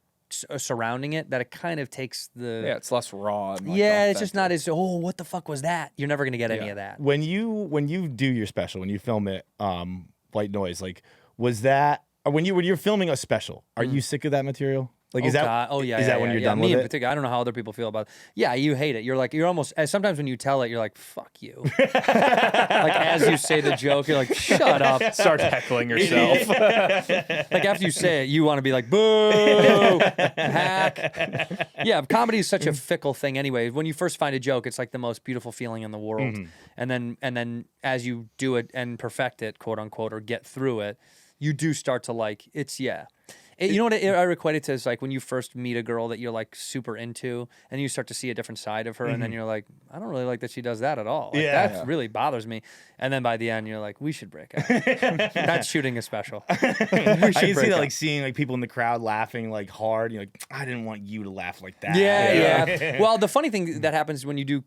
surrounding it that it kind of takes the. Yeah, it's less raw. And, like, It's just authentic. not as what the fuck was that? You're never gonna get any of that. When you do your special, when you film it, White Noise, like was that or when you're filming a special, are you sick of that material? Like is that God. Oh yeah, is yeah, that when yeah, you're yeah. done Me with in it? particular, I don't know how other people feel about it. Yeah, you hate it. You're like you're almost sometimes when you tell it, you're like fuck you. Like as you say the joke, you're like shut up. Start heckling yourself. Like after you say it, you want to be like boo, hack. Yeah, comedy is such a fickle thing anyway. When you first find a joke, it's like the most beautiful feeling in the world, and then as you do it and perfect it, quote unquote, or get through it, you do start to like it's you know what I equate it to is like when you first meet a girl that you're like super into and you start to see a different side of her and then you're like, I don't really like that she does that at all. Like, that really bothers me. And then by the end you're like, we should break up. That's shooting a special. We should I can see break that up. like seeing like people in the crowd laughing like hard. You're like, I didn't want you to laugh like that. Yeah. Well, the funny thing that happens when you do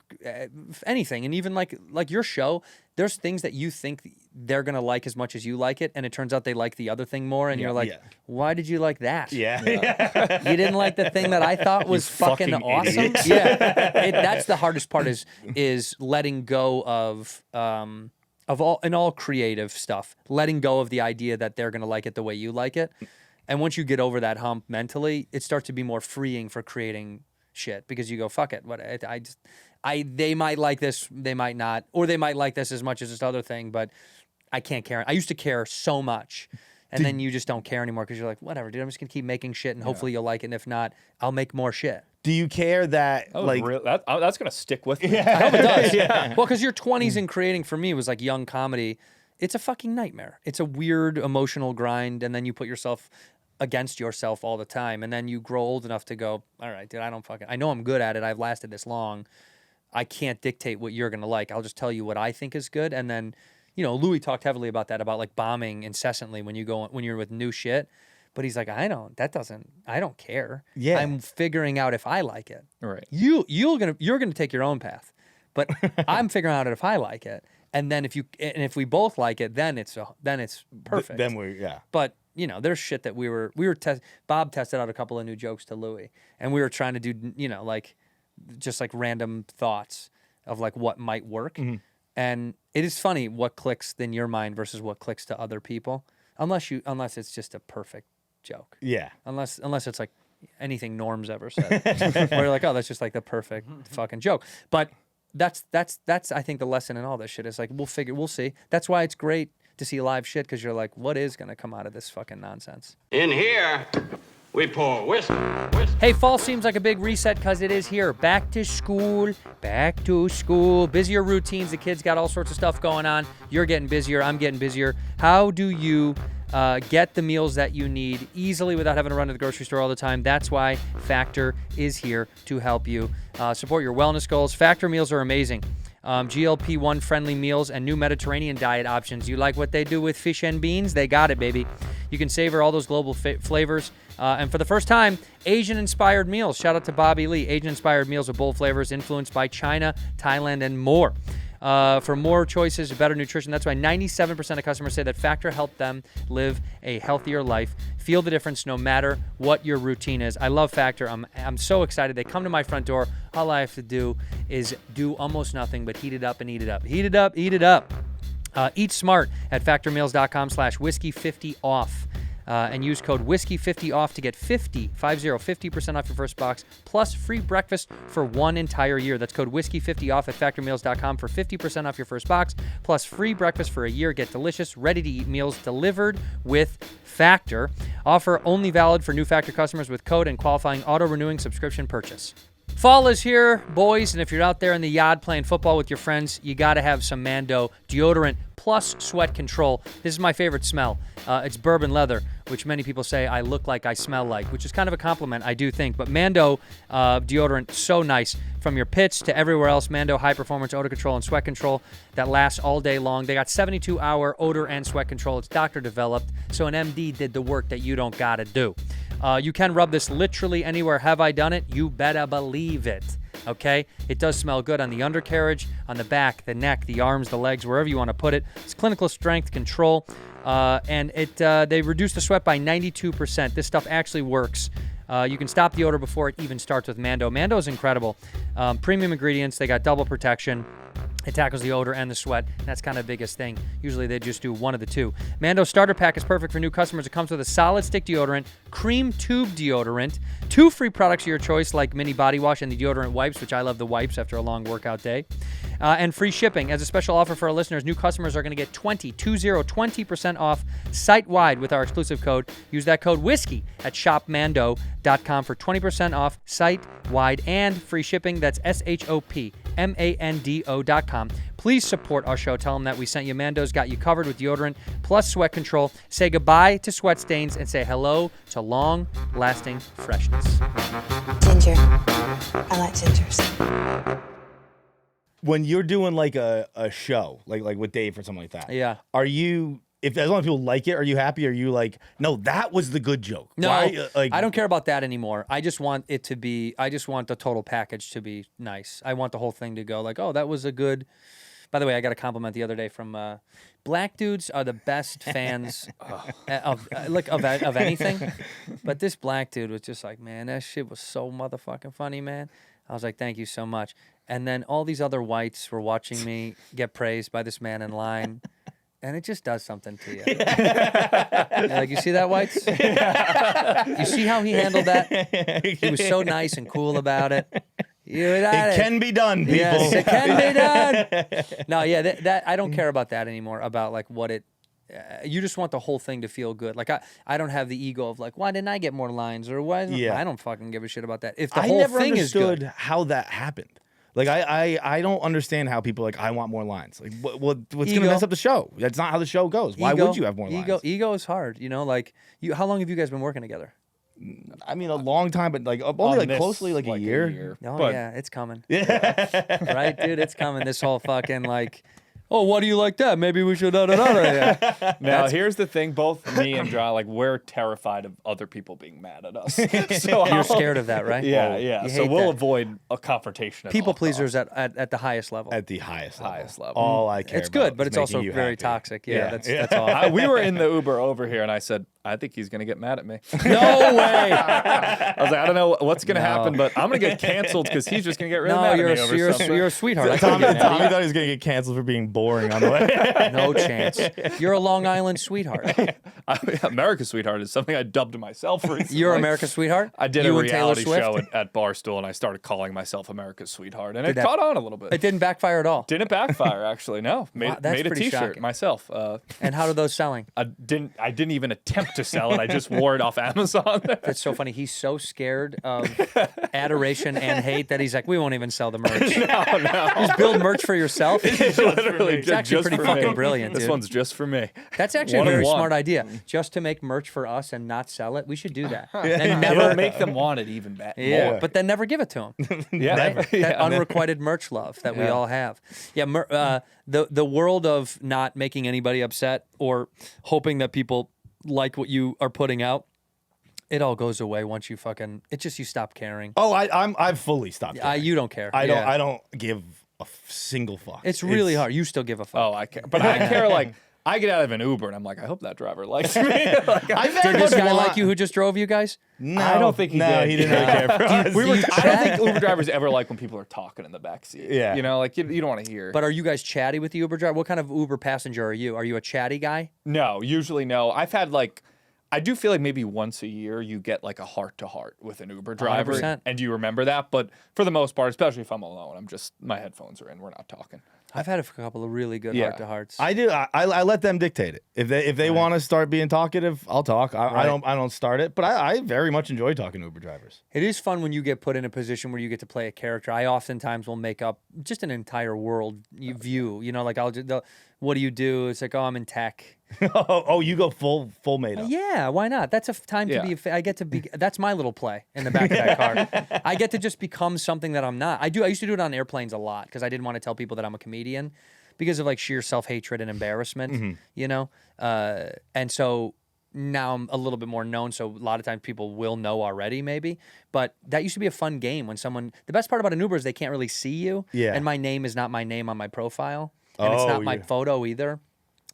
anything, and even like your show, there's things that you think they're gonna like as much as you like it, and it turns out they like the other thing more, and you're like, why did you like that? Yeah. You didn't like the thing that I thought was fucking awesome. idiot. Yeah, that's the hardest part is letting go of all creative stuff, letting go of the idea that they're gonna like it the way you like it, and once you get over that hump mentally, it starts to be more freeing for creating shit because you go fuck it. What they might like this, they might not, or they might like this as much as this other thing, but I can't care. I used to care so much. And then you just don't care anymore because you're like, whatever, dude, I'm just going to keep making shit and hopefully you'll like it. And if not, I'll make more shit. Do you care that like that's gonna stick with me. I hope it does. Well, because your 20s in creating for me was like young comedy. It's a fucking nightmare. It's a weird emotional grind. And then you put yourself against yourself all the time. And then you grow old enough to go, all right, dude, I know I'm good at it. I've lasted this long. I can't dictate what you're going to like. I'll just tell you what I think is good. And then, Louis talked heavily about that, about like bombing incessantly when you're with new shit. But he's like, I don't care. Yeah. I'm figuring out if I like it. Right. You're gonna take your own path. But I'm figuring out if I like it. And then if we both like it, then it's perfect. Then we're But there's shit that Bob tested out a couple of new jokes to Louis, and we were trying to do like just like random thoughts of like what might work. And it is funny what clicks in your mind versus what clicks to other people, unless it's just a perfect joke. Yeah. Unless it's like anything Norm's ever said, where you're like, oh, that's just like the perfect fucking joke. But that's I think the lesson in all this shit is like we'll see. That's why it's great to see live shit because you're like, what is gonna come out of this fucking nonsense? In here, we pour whiskey. Hey, fall seems like a big reset because it is here. Back to school. Busier routines. The kids got all sorts of stuff going on. You're getting busier. I'm getting busier. How do you get the meals that you need easily without having to run to the grocery store all the time? That's why Factor is here to help you support your wellness goals. Factor meals are amazing. GLP-1 friendly meals and new Mediterranean diet options. You like what they do with fish and beans? They got it, baby. You can savor all those global flavors. And for the first time, Asian-inspired meals. Shout out to Bobby Lee. Asian-inspired meals with bold flavors influenced by China, Thailand, and more. For more choices, better nutrition. That's why 97% of customers say that Factor helped them live a healthier life. Feel the difference no matter what your routine is. I love Factor. I'm so excited. They come to my front door. All I have to do is do almost nothing but heat it up and eat it up. Heat it up, eat it up. Eat smart at factormeals.com/whiskey50off. And use code whiskey50off to get 50% off your first box, plus free breakfast for one entire year. That's code whiskey50off at factormeals.com for 50% off your first box, plus free breakfast for a year. Get delicious, ready-to-eat meals delivered with Factor. Offer only valid for new Factor customers with code and qualifying auto-renewing subscription purchase. Fall is here, boys, and if you're out there in the yard playing football with your friends, you got to have some MANDO deodorant plus sweat control. This is my favorite smell. It's bourbon leather, which many people say I look like, I smell like, which is kind of a compliment, I do think. But MANDO deodorant, so nice. From your pits to everywhere else, MANDO high-performance odor control and sweat control that lasts all day long. They got 72-hour odor and sweat control. It's doctor-developed, so an MD did the work that you don't got to do. You can rub this literally anywhere. Have I done it? You better believe it. Okay? It does smell good on the undercarriage, on the back, the neck, the arms, the legs, wherever you want to put it. It's clinical strength control, and they reduce the sweat by 92%. This stuff actually works. You can stop the odor before it even starts with MANDO. MANDO is incredible. Premium ingredients. They got double protection. It tackles the odor and the sweat, and that's kind of the biggest thing. Usually they just do one of the two. MANDO Starter Pack is perfect for new customers. It comes with a solid stick deodorant, cream tube deodorant, 2 free products of your choice like mini body wash and the deodorant wipes, which I love the wipes after a long workout day, and free shipping. As a special offer for our listeners, new customers are going to get 20% off site-wide with our exclusive code. Use that code WHISKEY at shopmando.com for 20% off site-wide and free shipping. That's SHOPMANDO.com. Please support our show. Tell them that we sent you. Mando's got you covered with deodorant plus sweat control. Say goodbye to sweat stains and say hello to long-lasting freshness. Ginger. I like gingers. When you're doing like a show, like with Dave or something like that, Yeah. are you, if as long as people like it, are you happy? Are you like, no, that was the good joke? No, Why, I don't care about that anymore. I just want it to be, I just want the total package to be nice. I want the whole thing to go like, oh, that was a good, by the way, I got a compliment the other day from black dudes are the best fans of anything. But this black dude was just like, man, that shit was so motherfucking funny, man. I was like, thank you so much. And then all these other whites were watching me get praised by this man in line. And it just does something to you. You're like, you see that, whites? You see how he handled that? He was so nice and cool about it. It can be done, people. Yes, it can be done. No, yeah, that I don't care about that anymore. About like what it. You just want the whole thing to feel good. Like I don't have the ego of like, why didn't I get more lines or why? Yeah. I don't fucking give a shit about that. If the I whole never thing is understood good, how that happened. Like I don't understand how people are like, I want more lines. Like what's going to mess up the show? That's not how the show goes. Why would you have more lines? Ego is hard. You know, like how long have you guys been working together? I mean, a long time, but like only like closely like a year. Oh But- yeah, it's coming. Yeah, right, dude, it's coming. This whole fucking like, oh, why do you like that? Maybe we should Yeah. Now, here's the thing. Both me and John, like, we're terrified of other people being mad at us. So You're scared of that, right? Yeah, yeah. You So hate we'll that. avoid a confrontation. People all pleasers at the highest level. At the highest level. All I care It's about good, but is it's also making you very happy. toxic. Yeah, Yeah. that's all. costs. We were in the Uber over here, and I said, I think he's gonna get mad at me. No way. I was like, I don't know what's gonna happen, but I'm gonna get canceled because he's just gonna get really mad at me over something. you're a sweetheart. I Tommy, couldn't get mad Tommy at thought he was going to get canceled for being boring on the way. you. No chance. You're a Long Island sweetheart. America's Sweetheart is something I dubbed myself recently. You're America's sweetheart. I did You a and Taylor reality Swift? show at Barstool, and I started calling myself America's Sweetheart, and Did it that- caught on a little bit. It didn't backfire at all. Didn't backfire, actually. No, Wow, that's made a pretty T-shirt shocking. myself. And how are those selling? I didn't even attempt to sell it. I just wore it off Amazon. That's so funny. He's so scared of adoration and hate that he's like, we won't even sell the merch. No. Just build merch for yourself. Literally, It's actually pretty for fucking me. brilliant, This dude. one's just for me. That's actually One a of very one. smart idea. Just to make merch for us and not sell it. We should do that. And It'll never make them want it even better. Yeah, but then never give it to them. Yeah, Right? never. That Yeah, unrequited merch love that we Yeah. all have. Yeah, the world of not making anybody upset or hoping that people like what you are putting out, it all goes away once you fucking. It's just you stop caring. Oh, I've fully stopped. caring. You don't care. I Yeah. don't give a single fuck. It's really hard. You still give a fuck. Oh, I care. But I care, like, I get out of an Uber and I'm like, I hope that driver likes me. Like, I Did very this much guy want- like you who just drove you guys? No, I don't think he no, did. he didn't really care for us. Do you I don't chat? think Uber drivers ever like when people are talking in the back seat. Yeah. You know, like, you don't want to hear. But are you guys chatty with the Uber driver? What kind of Uber passenger are you? Are you a chatty guy? No, usually no. I've had, like, I do feel like maybe once a year you get like a heart-to-heart with an Uber driver. 100%. And you remember that. But for the most part, especially if I'm alone, my headphones are in. We're not talking. I've had a couple of really good Yeah. heart-to-hearts. I do. I let them dictate it. If they want to start being talkative, I'll talk. I don't start it. But I very much enjoy talking to Uber drivers. It is fun when you get put in a position where you get to play a character. I oftentimes will make up just an entire world view. You know, like what do you do? It's like, oh, I'm in tech. Oh, you go full made up. Yeah, why not? That's a time to be. I get to be. That's my little play in the back of that car. I get to just become something that I'm not. I used to do it on airplanes a lot because I didn't want to tell people that I'm a comedian because of like sheer self-hatred and embarrassment, you know. And so now I'm a little bit more known, so a lot of times people will know already, maybe. But that used to be a fun game when someone. The best part about an Uber is they can't really see you, and my name is not my name on my profile, and it's not my photo either.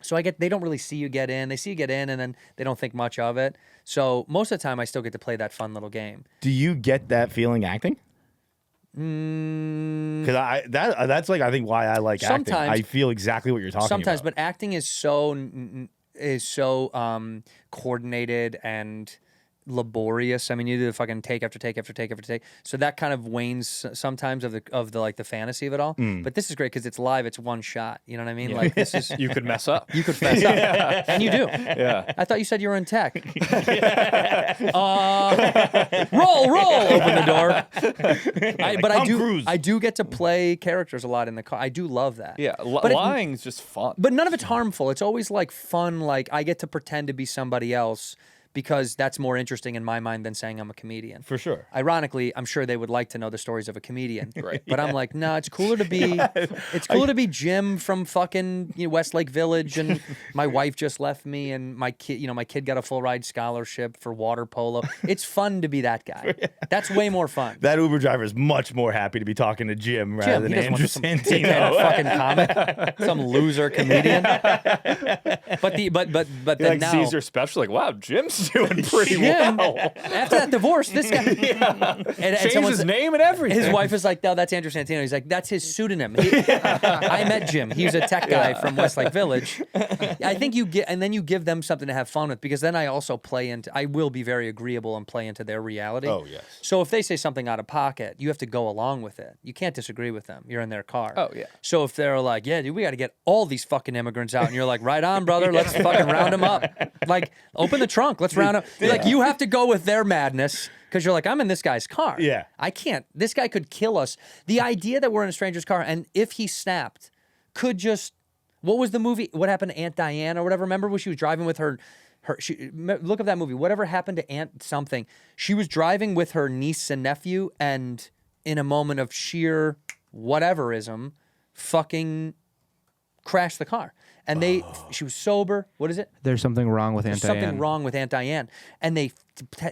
So they don't really see you get in. They see you get in, and then they don't think much of it. So most of the time, I still get to play that fun little game. Do you get that feeling acting? Because that's like I think why I like acting. I feel exactly what you're talking about. Sometimes, but acting is so coordinated and laborious. I mean, you do the fucking take after take after take after take. So that kind of wanes sometimes of the like the fantasy of it all. But this is great because it's live. It's one shot. You know what I mean? Like this is You could mess up. You could mess up, and you do. Yeah. I thought you said you were in tech. Roll, open the door. I do get to play characters a lot in the car. I do love that. Yeah, But lying's just fun. But none of it's harmful. It's always like fun. Like I get to pretend to be somebody else because that's more interesting in my mind than saying I'm a comedian. For sure. Ironically, I'm sure they would like to know the stories of a comedian. Right. But I'm like, no, it's cooler to be it's cooler to be Jim from fucking Westlake Village and my wife just left me and my kid got a full ride scholarship for water polo. It's fun to be that guy. That's way more fun. That Uber driver is much more happy to be talking to Jim rather than Andrew Santino. Fucking comic, some loser comedian. But then like now sees your special, like, wow, Jim's doing pretty Jim, well. after that divorce, this guy and Changed his name and everything. His wife is like, no, that's Andrew Santino. He's like, that's his pseudonym. I met Jim. He was a tech guy from Westlake Village. I think you give them something to have fun with because then I also I will be very agreeable and play into their reality. Oh, yes. So if they say something out of pocket, you have to go along with it. You can't disagree with them. You're in their car. Oh, yeah. So if they're like, yeah, dude, we got to get all these fucking immigrants out. And you're like, right on, brother. Let's fucking round them up. Like, open the trunk. Let's round up. Like, you have to go with their madness because you're like, I'm in this guy's car. Yeah. I can't. This guy could kill us. The idea that we're in a stranger's car and if he snapped, could just. What was the movie? What happened to Aunt Diane or whatever? Remember when she was driving with look up that movie. Whatever happened to Aunt something? She was driving with her niece and nephew, and in a moment of sheer whateverism, fucking crashed the car. And she was sober. What is it? There's something wrong with Aunt Diane. Something wrong with Aunt Diane, and they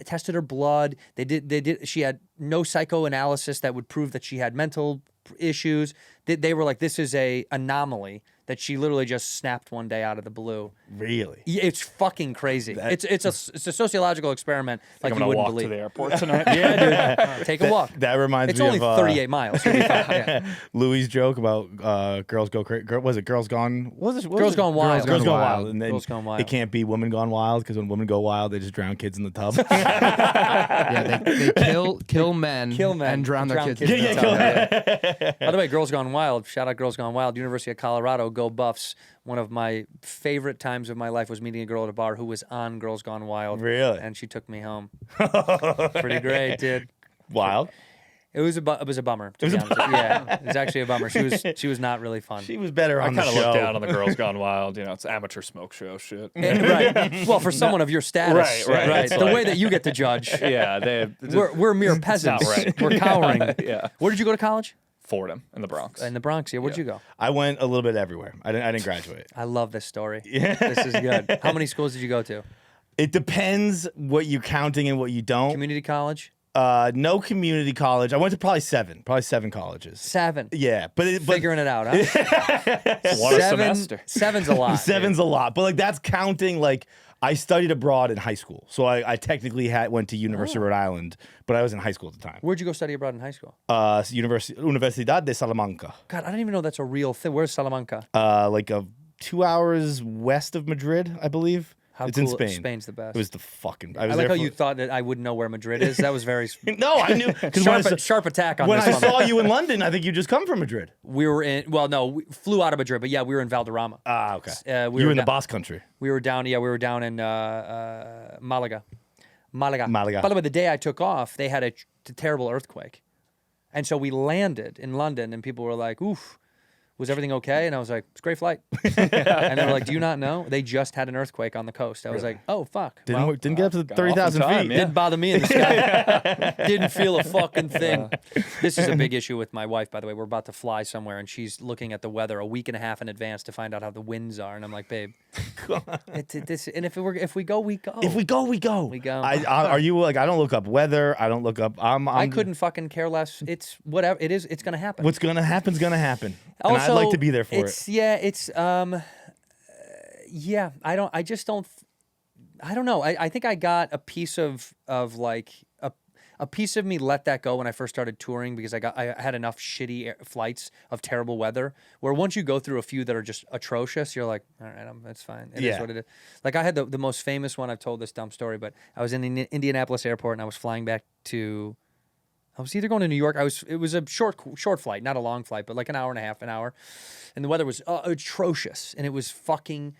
tested her blood. They did. She had no psychoanalysis that would prove that she had mental issues. They were like, this is a anomaly that she literally just snapped one day out of the blue. Really? It's fucking crazy. It's a sociological experiment like you wouldn't believe. To the airport tonight. Yeah, dude. Take a walk. That reminds It's me only of 38 miles. You'll be fine. Yeah. Louis' joke about girls go crazy. Was it Girls Gone? Girls Gone Wild. Girls Gone Wild. And then Girls Gone Wild. it can't be Women Gone Wild because when women go wild, they just drown kids in the tub. Yeah, they kill men, and drown their kids. Yeah. By the way, Girls Gone Wild. Shout out Girls Gone Wild. University of Colorado. Go Buffs. One of my favorite times of my life was meeting a girl at a bar who was on Girls Gone Wild. Really? And she took me home. Pretty great, dude. Wild? It was a bummer. To be honest with you. Yeah, it was actually a bummer. She was not really fun. She was better I on the kind show. of looked down on the Girls Gone Wild. It's amateur smoke show shit. Right. Well, for someone of your status, Right. The way that you get to judge. Yeah, We're mere peasants. not right. We're cowering. Yeah. Where did you go to college? Fordham in the Bronx. In the Bronx. Yeah. Where'd you go? I went a little bit everywhere. I didn't graduate. I love this story. Yeah. This is good. How many schools did you go to? It depends what you're counting and what you don't. Community college? No community college. I went to probably seven colleges. 7. Yeah, but Figuring it out, huh? What a semester. 7's a lot. Seven's a lot, but like that's counting. Like I studied abroad in high school, so I technically went to University of Rhode Island, but I was in high school at the time. Where'd you go study abroad in high school? Universidad de Salamanca. God, I don't even know that's a real thing. Where's Salamanca? Like 2 hours west of Madrid, I believe. How it's cool. in Spain. Spain's the best. It was the fucking. I like how you thought that I wouldn't know where Madrid is. That was very No, I knew. sharp attack on when this I one. saw you in London, I think you just come from Madrid. We were in. Well, no, we flew out of Madrid, but yeah, we were in Valderrama. Ah, okay. We you were were in the down- Basque Country. We were down. Yeah, we were down in Malaga. Malaga. Malaga. By the way, the day I took off, they had a terrible earthquake, and so we landed in London, and people were like, "Oof." was everything okay? And I was like, it's a great flight. And they were like, do you not know? They just had an earthquake on the coast. I was like, oh, fuck. Didn't get up to got 30,000 off in time, feet. yeah. Didn't bother me in the sky. Didn't feel a fucking thing. This is a big issue with my wife, by the way. We're about to fly somewhere, and she's looking at the weather a week and a half in advance to find out how the winds are. And I'm like, babe, and if we go, we go. If we go, we go. We go. Are you like, I don't look up weather. I don't look up. I couldn't fucking care less. It's whatever it is. It's gonna happen. What's gonna happen's gonna happen. And Also, I'd like to be there for it. Yeah. I just don't. I don't know. I think I got a piece of like a piece of me let that go when I first started touring because I had enough shitty flights of terrible weather where once you go through a few that are just atrocious, you're like, all right, that's fine. It is what it is. Like I had the most famous one. I've told this dumb story, but I was in the Indianapolis airport and I was flying back to. I was either going to New York. It was a short flight, not a long flight, but like an hour and a half, an hour, and the weather was atrocious, and it was fucking.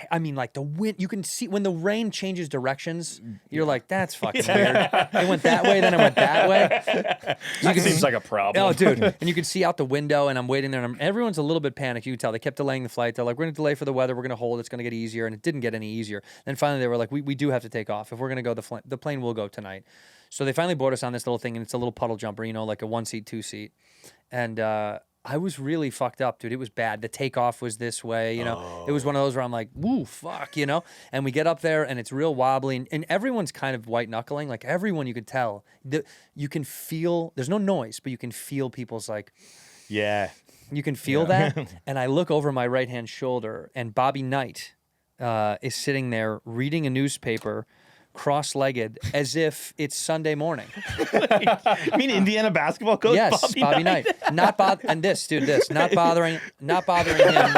I mean, like the wind. You can see when the rain changes directions. You're like, that's fucking weird. It went that way, then it went that way. That seems like a problem. Oh, dude! And you can see out the window, and I'm waiting there, and everyone's a little bit panicked. You can tell they kept delaying the flight. They're like, we're going to delay for the weather. We're going to hold. It's going to get easier, and it didn't get any easier. Then finally, they were like, we do have to take off. If we're going to go, the plane will go tonight. So they finally board us on this little thing, and it's a little puddle jumper, like a 1-seat, 2-seat. And I was really fucked up, dude. It was bad. The takeoff was this way, It was one of those where I'm like, woo, fuck, And we get up there, and it's real wobbly, and everyone's kind of white-knuckling. Like, everyone, you could tell. You can feel, there's no noise, but you can feel people's, like... Yeah. You can feel that. And I look over my right-hand shoulder, and Bobby Knight is sitting there reading a newspaper cross-legged as if it's Sunday morning. You mean Indiana basketball coach? Yes, Bobby Knight. Not bothering him.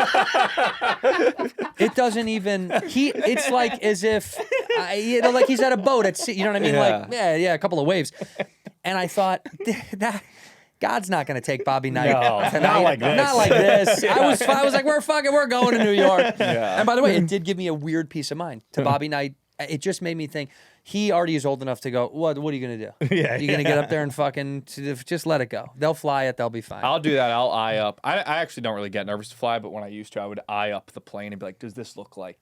It doesn't even. It's like as if, like he's at a boat at sea. You know what I mean? Yeah. Like, yeah, a couple of waves. And I thought that. God's not going to take Bobby Knight tonight. Not like this. Not like this. I was like, we're going to New York. Yeah. And by the way, it did give me a weird peace of mind to Bobby Knight. It just made me think he already is old enough to go, what are you going to do? You're going to get up there and fucking just let it go. They'll fly it. They'll be fine. I'll do that. I'll eye up. I actually don't really get nervous to fly, but when I used to, I would eye up the plane and be like, does this look like,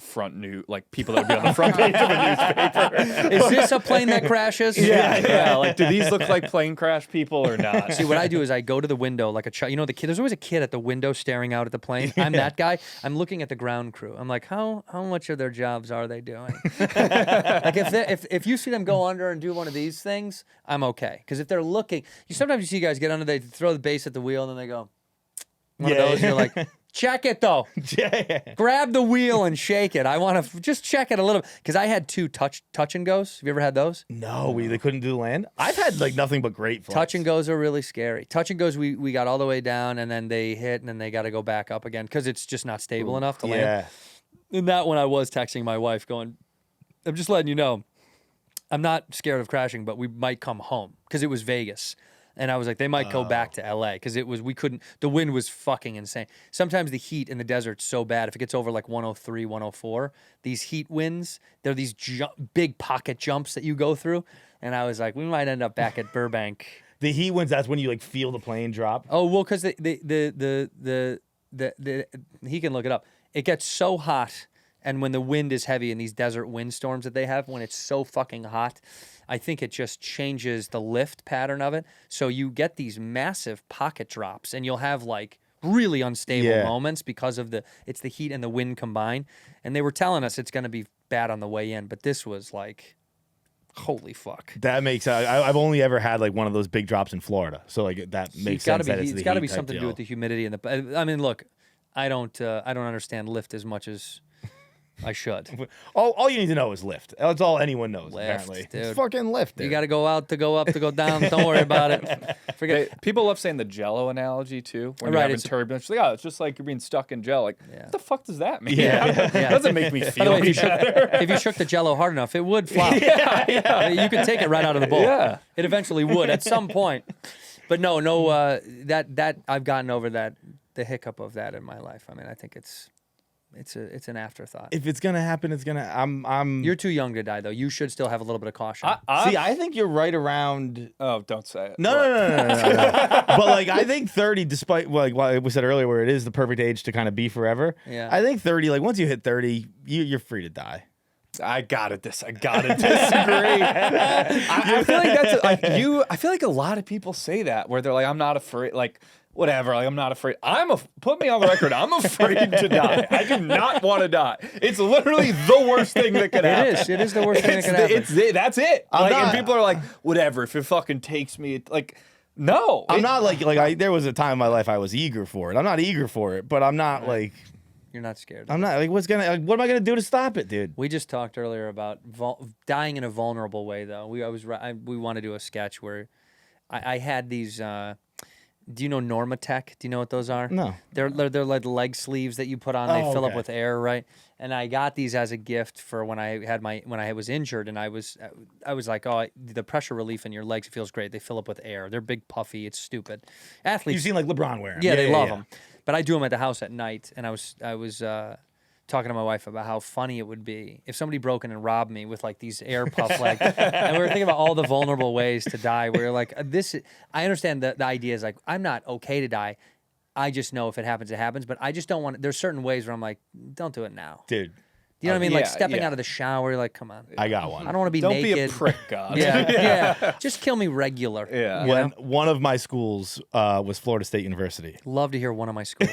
front news, like people that would be on the front page of a newspaper? Is this a plane that crashes? Yeah. Like, do these look like plane crash people or not? See, what I do is I go to the window like a child. The kid. There's always a kid at the window staring out at the plane. I'm that guy. I'm looking at the ground crew. I'm like, how much of their jobs are they doing? Like if you see them go under and do one of these things, I'm okay. Because if they're looking, sometimes you see guys get under, they throw the base at the wheel, and then they go. One of those, and you're like. Check it though. Grab the wheel and shake it. I want to just check it a little because I had 2 touch and goes. Have you ever had those? No, they couldn't do land. I've had like nothing but great flights. Touch and goes are really scary. Touch and goes, we got all the way down and then they hit and then they got to go back up again because it's just not stable enough to land. In that one, I was texting my wife going, I'm just letting you know, I'm not scared of crashing, but we might come home because it was Vegas. And I was like, they might go back to LA because the wind was fucking insane. Sometimes the heat in the desert's so bad. If it gets over like 103, 104, these heat winds, they're these big pocket jumps that you go through. And I was like, we might end up back at Burbank. The heat winds, that's when you like feel the plane drop. Oh, well, because the he can look it up. It gets so hot. And when the wind is heavy in these desert windstorms that they have, when it's so fucking hot, I think it just changes the lift pattern of it. So you get these massive pocket drops, and you'll have like really unstable moments because of it's the heat and the wind combined. And they were telling us it's going to be bad on the way in, but this was like, holy fuck. That makes I've only ever had like one of those big drops in Florida, so like that makes sense. It's got to be something to do with the humidity and the. I mean, look, I don't understand lift as much as. I should. All you need to know is lift. That's all anyone knows, lift, apparently. Dude. It's fucking lift, dude. You got to go out to go up to go down. Don't worry about it. Forget. People love saying the Jello analogy too. When you're having turbulence, like, it's just like you're being stuck in Jello. Like, what the fuck does that mean? Yeah. That doesn't make me feel. By the way, if you shook the Jello hard enough, it would flop. You could take it right out of the bowl. Yeah. It eventually would at some point. But no. That I've gotten over that the hiccup of that in my life. I mean, I think it's it's an afterthought. If it's gonna happen, it's gonna. I'm. You're too young to die, though. You should still have a little bit of caution. See, I think you're right around. Oh, don't say it. No. But like, I think 30, despite like what we said earlier, where it is the perfect age to kind of be forever. Yeah. I think 30. Like once you hit 30, you're free to die. I gotta disagree. I feel like that's I feel like a lot of people say that where they're like, I'm not afraid. Like whatever. Like I'm not afraid. Put me on the record. I'm afraid to die. I do not want to die. It's literally the worst thing that could happen. It is the worst thing that could happen. That's it. And people are like, whatever. If it fucking takes me, like. No, I'm not like there was a time in my life I was eager for it. I'm not eager for it, but I'm not like. You're not scared. I'm not like what am I gonna do to stop it, dude? We just talked earlier about dying in a vulnerable way, though. We want to do a sketch where I had these. Do you know Normatec? Do you know what those are? No. They're like leg sleeves that you put on. They fill up okay. with air, right? And I got these as a gift for when I was injured, and I was like, the pressure relief in your legs feels great. They fill up with air. They're big, puffy. It's stupid. Athletes. You've seen like LeBron wear them. Yeah, they love them. But I do them at the house at night, and I was talking to my wife about how funny it would be if somebody broke in and robbed me with like these air puff legs. And we were thinking about all the vulnerable ways to die. Where you're like, I understand the idea is like, I'm not okay to die. I just know if it happens, it happens. But I just don't want. There's certain ways where I'm like, don't do it now, dude. You know what I mean? Like yeah, stepping yeah. out of the shower, you're like, come on. I got one. I don't want to be Don't naked. be a prick, God. Yeah. Just kill me regular. Yeah. you know? One of my schools was Florida State University, Love to hear one of my schools.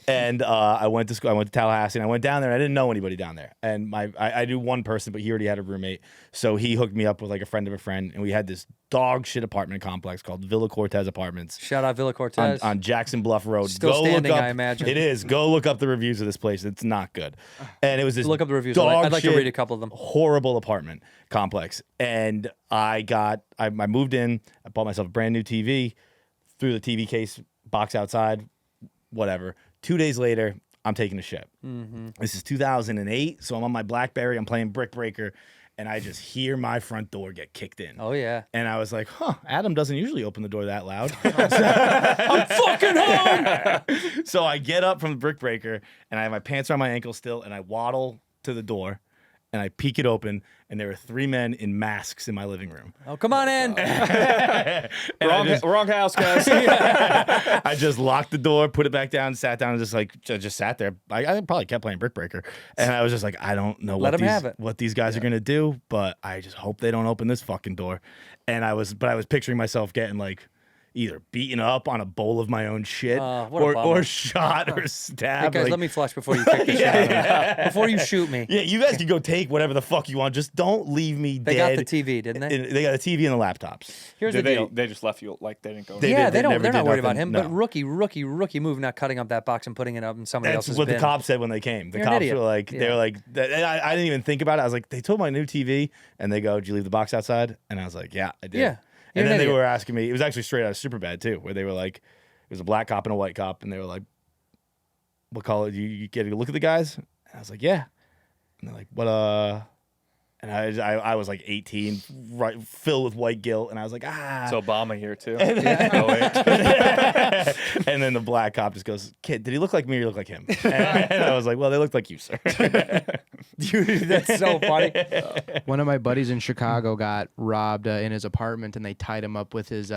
and I went to school. I went to Tallahassee, and I went down there. And I didn't know anybody down there, and I knew one person, but he already had a roommate, so he hooked me up with like a friend of a friend, and we had this dog shit apartment complex called Villa Cortez Apartments. Shout out Villa Cortez. On Jackson Bluff Road. Still Go standing, look up, I imagine. It is. Go look up the reviews of this place. It's not good. And it was this Look up the reviews. dog I'd like to shit, read a couple of them. horrible apartment complex. And I moved in. I bought myself a brand new TV, threw the TV case box outside, whatever. 2 days later, I'm taking a shit. Mm-hmm. This is 2008, so I'm on my BlackBerry. I'm playing Brick Breaker, and I just hear my front door get kicked in. Oh, yeah. And I was like, Adam doesn't usually open the door that loud. I'm fucking home! So I get up from the Brick Breaker, and I have my pants around my ankles still, and I waddle to the door, and I peek it open, and there are 3 men in masks in my living room. Oh, come on in. Wrong house, guys. I just locked the door, put it back down, sat down, and just sat there. I probably kept playing Brick Breaker, and I was just like, I don't know Let 'em have it. what these guys are gonna do, but I just hope they don't open this fucking door. And I was picturing myself getting like either beaten up on a bowl of my own shit, what a bummer. or shot or Hey, stabbed. guys, like- let me flush before you kick this shit out of me. Before you shoot me. Yeah, you guys can go take whatever the fuck you want. Just don't leave me They dead. got the TV, didn't they? They got the TV and the laptops. Here's the Did deal. they just left you like they didn't go? They Yeah, did. They never they're did not worried about nothing. him. No. But rookie move, not cutting up that box and putting it up in somebody That's else's what bin. the cops said when they came. The You're an cops idiot. were like, they were like, and I didn't even think about it. I was like, they told my new TV, and they go, "Did you leave the box outside?" And I was like, "Yeah, I did." Yeah, you're And an then they idiot. were asking me. It was actually straight out of Superbad too, where they were like, it was a black cop and a white cop, and they were like, "What color? You get a look at the guys?" And I was like, "Yeah." And they're like, "What?" And I was like 18, right, filled with white guilt, and I was like, It's Obama here too. And then the black cop just goes, "Kid, did he look like me or you look like him?" And I was like, "Well, they looked like you, sir." Dude, that's so funny. One of my buddies in Chicago got robbed in his apartment, and they tied him up with his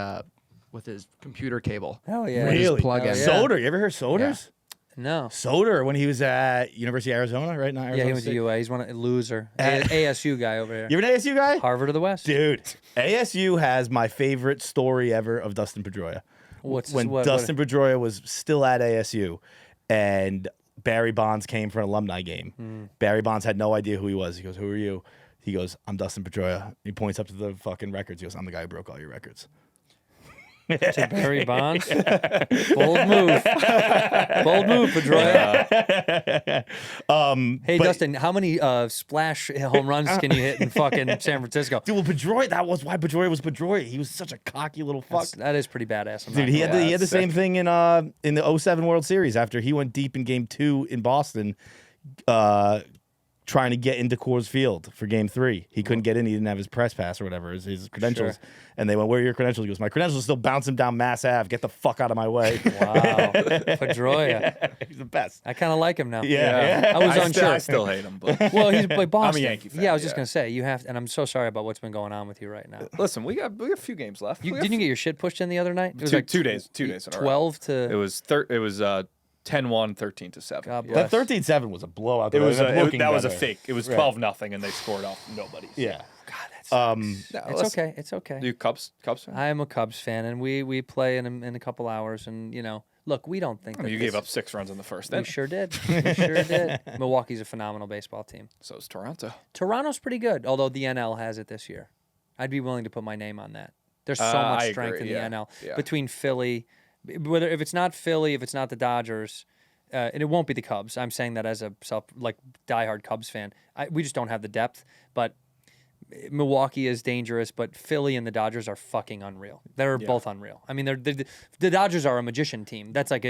computer cable. Hell yeah. With his plug-in. yeah. Soder, you ever heard Soder's? No. Soder, when he was at University of Arizona, right? Not Arizona Yeah, he went to State. UA. He's a loser. ASU guy over here. You ever an ASU guy? Harvard of the West. Dude, ASU has my favorite story ever of Dustin Pedroia. When Dustin Pedroia was still at ASU, and Barry Bonds came for an alumni game. Barry Bonds had no idea who he was. He goes, "Who are you?" He goes, "I'm Dustin Pedroia." He points up to the fucking records. He goes, "I'm the guy who broke all your records." To Barry Bonds. Bold move. Bold move, Pedroia. Hey, but- Dustin, how many splash home runs can you hit in fucking San Francisco? Dude, well, Pedroia, that was why Pedroia was Pedroia. He was such a cocky little fuck. That is pretty badass. Dude, he had the same thing in the 07 World Series after he went deep in Game 2 in Boston. trying to get into Coors Field for Game 3. He couldn't get in. He didn't have his press pass or whatever, his credentials. Sure. And they went, "Where are your credentials?" He goes, "My credentials are still bouncing down Mass Ave. Get the fuck out of my way." Wow. Pedroia. He's the best. I kind of like him now. Yeah. I was I unsure. still hate him, but Well, he's by Boston. Yankee fan, Yeah, I was just yeah. gonna say you have, and I'm so sorry about what's been going on with you right now. listen, we got a few games left. Didn't you get your shit pushed in the other night? It was two days in a row. 12 to. It was 10-1, 13-7. God Yeah. bless. That 13-7 was a blowout. It was looking that was a better. fake. It was Right. 12-0, and they scored off nobody. Yeah. No, It's okay. It's okay. You Cubs fan? I am a Cubs fan, and we play in a couple hours, and look, we don't think that You gave up 6 runs in the first We inning. sure did. We sure did. Milwaukee's a phenomenal baseball team. So is Toronto. Toronto's pretty good, although the NL has it this year. I'd be willing to put my name on that. There's so much I strength agree, in yeah. the NL Yeah. between Philly. If it's not Philly, if it's not the Dodgers, and it won't be the Cubs. I'm saying that as a diehard Cubs fan. We just don't have the depth, but Milwaukee is dangerous, but Philly and the Dodgers are fucking unreal. They're both unreal. I mean, the Dodgers are a magician team. That's like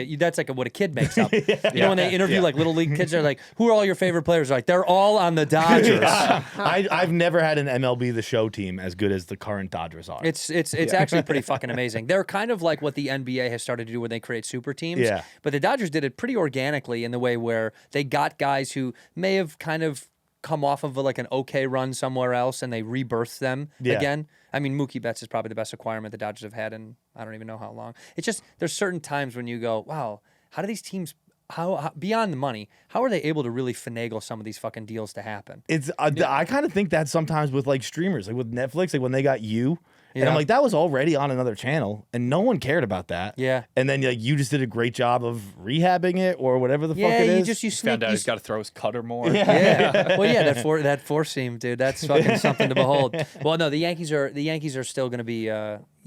what a kid makes up. You know, when they interview like little league kids, they're like, "Who are all your favorite players?" They're like, they're all on the Dodgers. I've never had an MLB The Show team as good as the current Dodgers are. It's actually pretty fucking amazing. They're kind of like what the NBA has started to do when they create super teams. Yeah. But the Dodgers did it pretty organically in the way where they got guys who may have kind of come off of an okay run somewhere else and they rebirthed them again. I mean, Mookie Betts is probably the best acquirement the Dodgers have had in I don't even know how long. It's just there's certain times when you go, wow, how do these teams how beyond the money, how are they able to really finagle some of these fucking deals to happen? It's I kind of think that sometimes with like streamers, like with Netflix, like when they got You, and I'm Yeah. like, that was already on another channel, and no one cared about that. Yeah. And then like you just did a great job of rehabbing it or whatever the fuck it is. you sneak, Found out you he's got to throw his cutter more. Yeah. Well, yeah, that four seam, dude. That's fucking something to behold. Well, no, the Yankees are still going to be.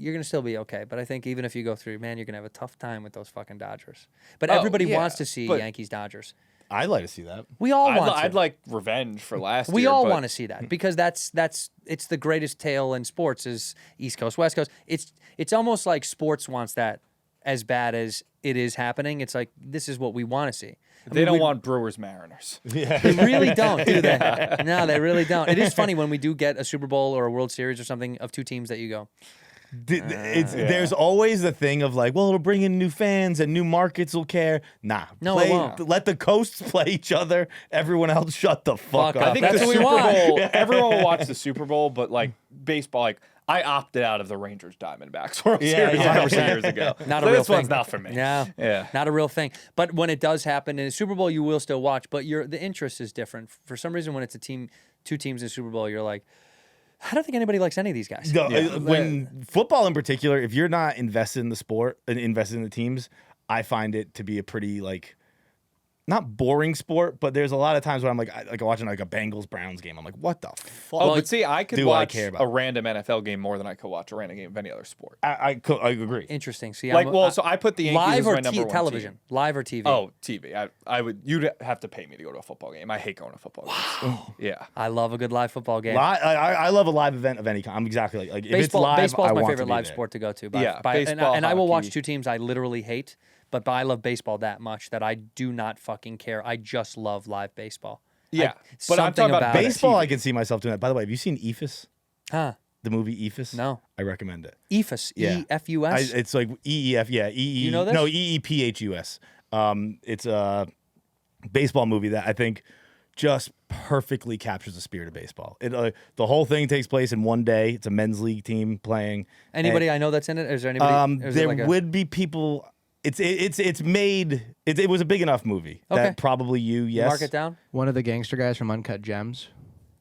You're going to still be okay, but I think even if you go through, man, you're going to have a tough time with those fucking Dodgers. But everybody yeah, wants to see but- Yankees Dodgers. I'd like to see that. We all want to. I'd like revenge for last We year. all but want to see that because that's it's the greatest tale in sports is East Coast West Coast. It's almost like sports wants that as bad as it is happening. It's like this is what we want to see. They don't want Brewers Mariners. They really don't, do they? No, they really don't. It is funny when we do get a Super Bowl or a World Series or something of two teams that you go, There's always the thing of like, well, it'll bring in new fans and new markets will care. Nah, No, it won't. let the coasts play each other. Everyone else shut the fuck Fuck up. up. I think That's the what we Super want. Bowl, everyone will watch the Super Bowl, but like baseball, like I opted out of the Rangers Diamondbacks World Yeah, Series yeah. a couple years ago. Not So a real this thing. one's not for me. Yeah, Yeah. not a real thing. But when it does happen in a Super Bowl, you will still watch. But the interest is different. For some reason, when it's two teams in the Super Bowl, you're like, I don't think anybody likes any of these guys. No, when football in particular, if you're not invested in the sport and invested in the teams, I find it to be a pretty like not boring sport, but there's a lot of times where I'm like watching like a Bengals Browns game. I'm like, what the fuck? Oh, but see, I could do I watch care about? a random NFL game more than I could watch a random game of any other sport. I agree. Interesting. See, Like, so I put the Yankees live as or my number one television, team. live or TV. Oh, TV. I would. You'd have to pay me to go to a football game. I hate going to football games. Yeah. I love a good live football game. I love a live event of any kind. I'm exactly like if it's Baseball, live, baseball's I my want favorite to be live there. sport to go to. Yeah, and baseball, I will watch hockey. two teams I literally hate, but I love baseball that much that I do not fucking care. I just love live baseball. Yeah, but I'm talking about Baseball, TV. I can see myself doing that. By the way, have you seen EFUS? Huh? The movie EFUS? No. I recommend it. EFUS. Yeah. EFUS. It's like EEF, yeah. You know this? No, EEPHUS. It's a baseball movie that I think just perfectly captures the spirit of baseball. The whole thing takes place in one day. It's a men's league team playing. Anybody I know that's in it? Is there anybody? Is it There like would be people. It's made. It was a big enough movie Okay. that probably yes. Mark it down. One of the gangster guys from Uncut Gems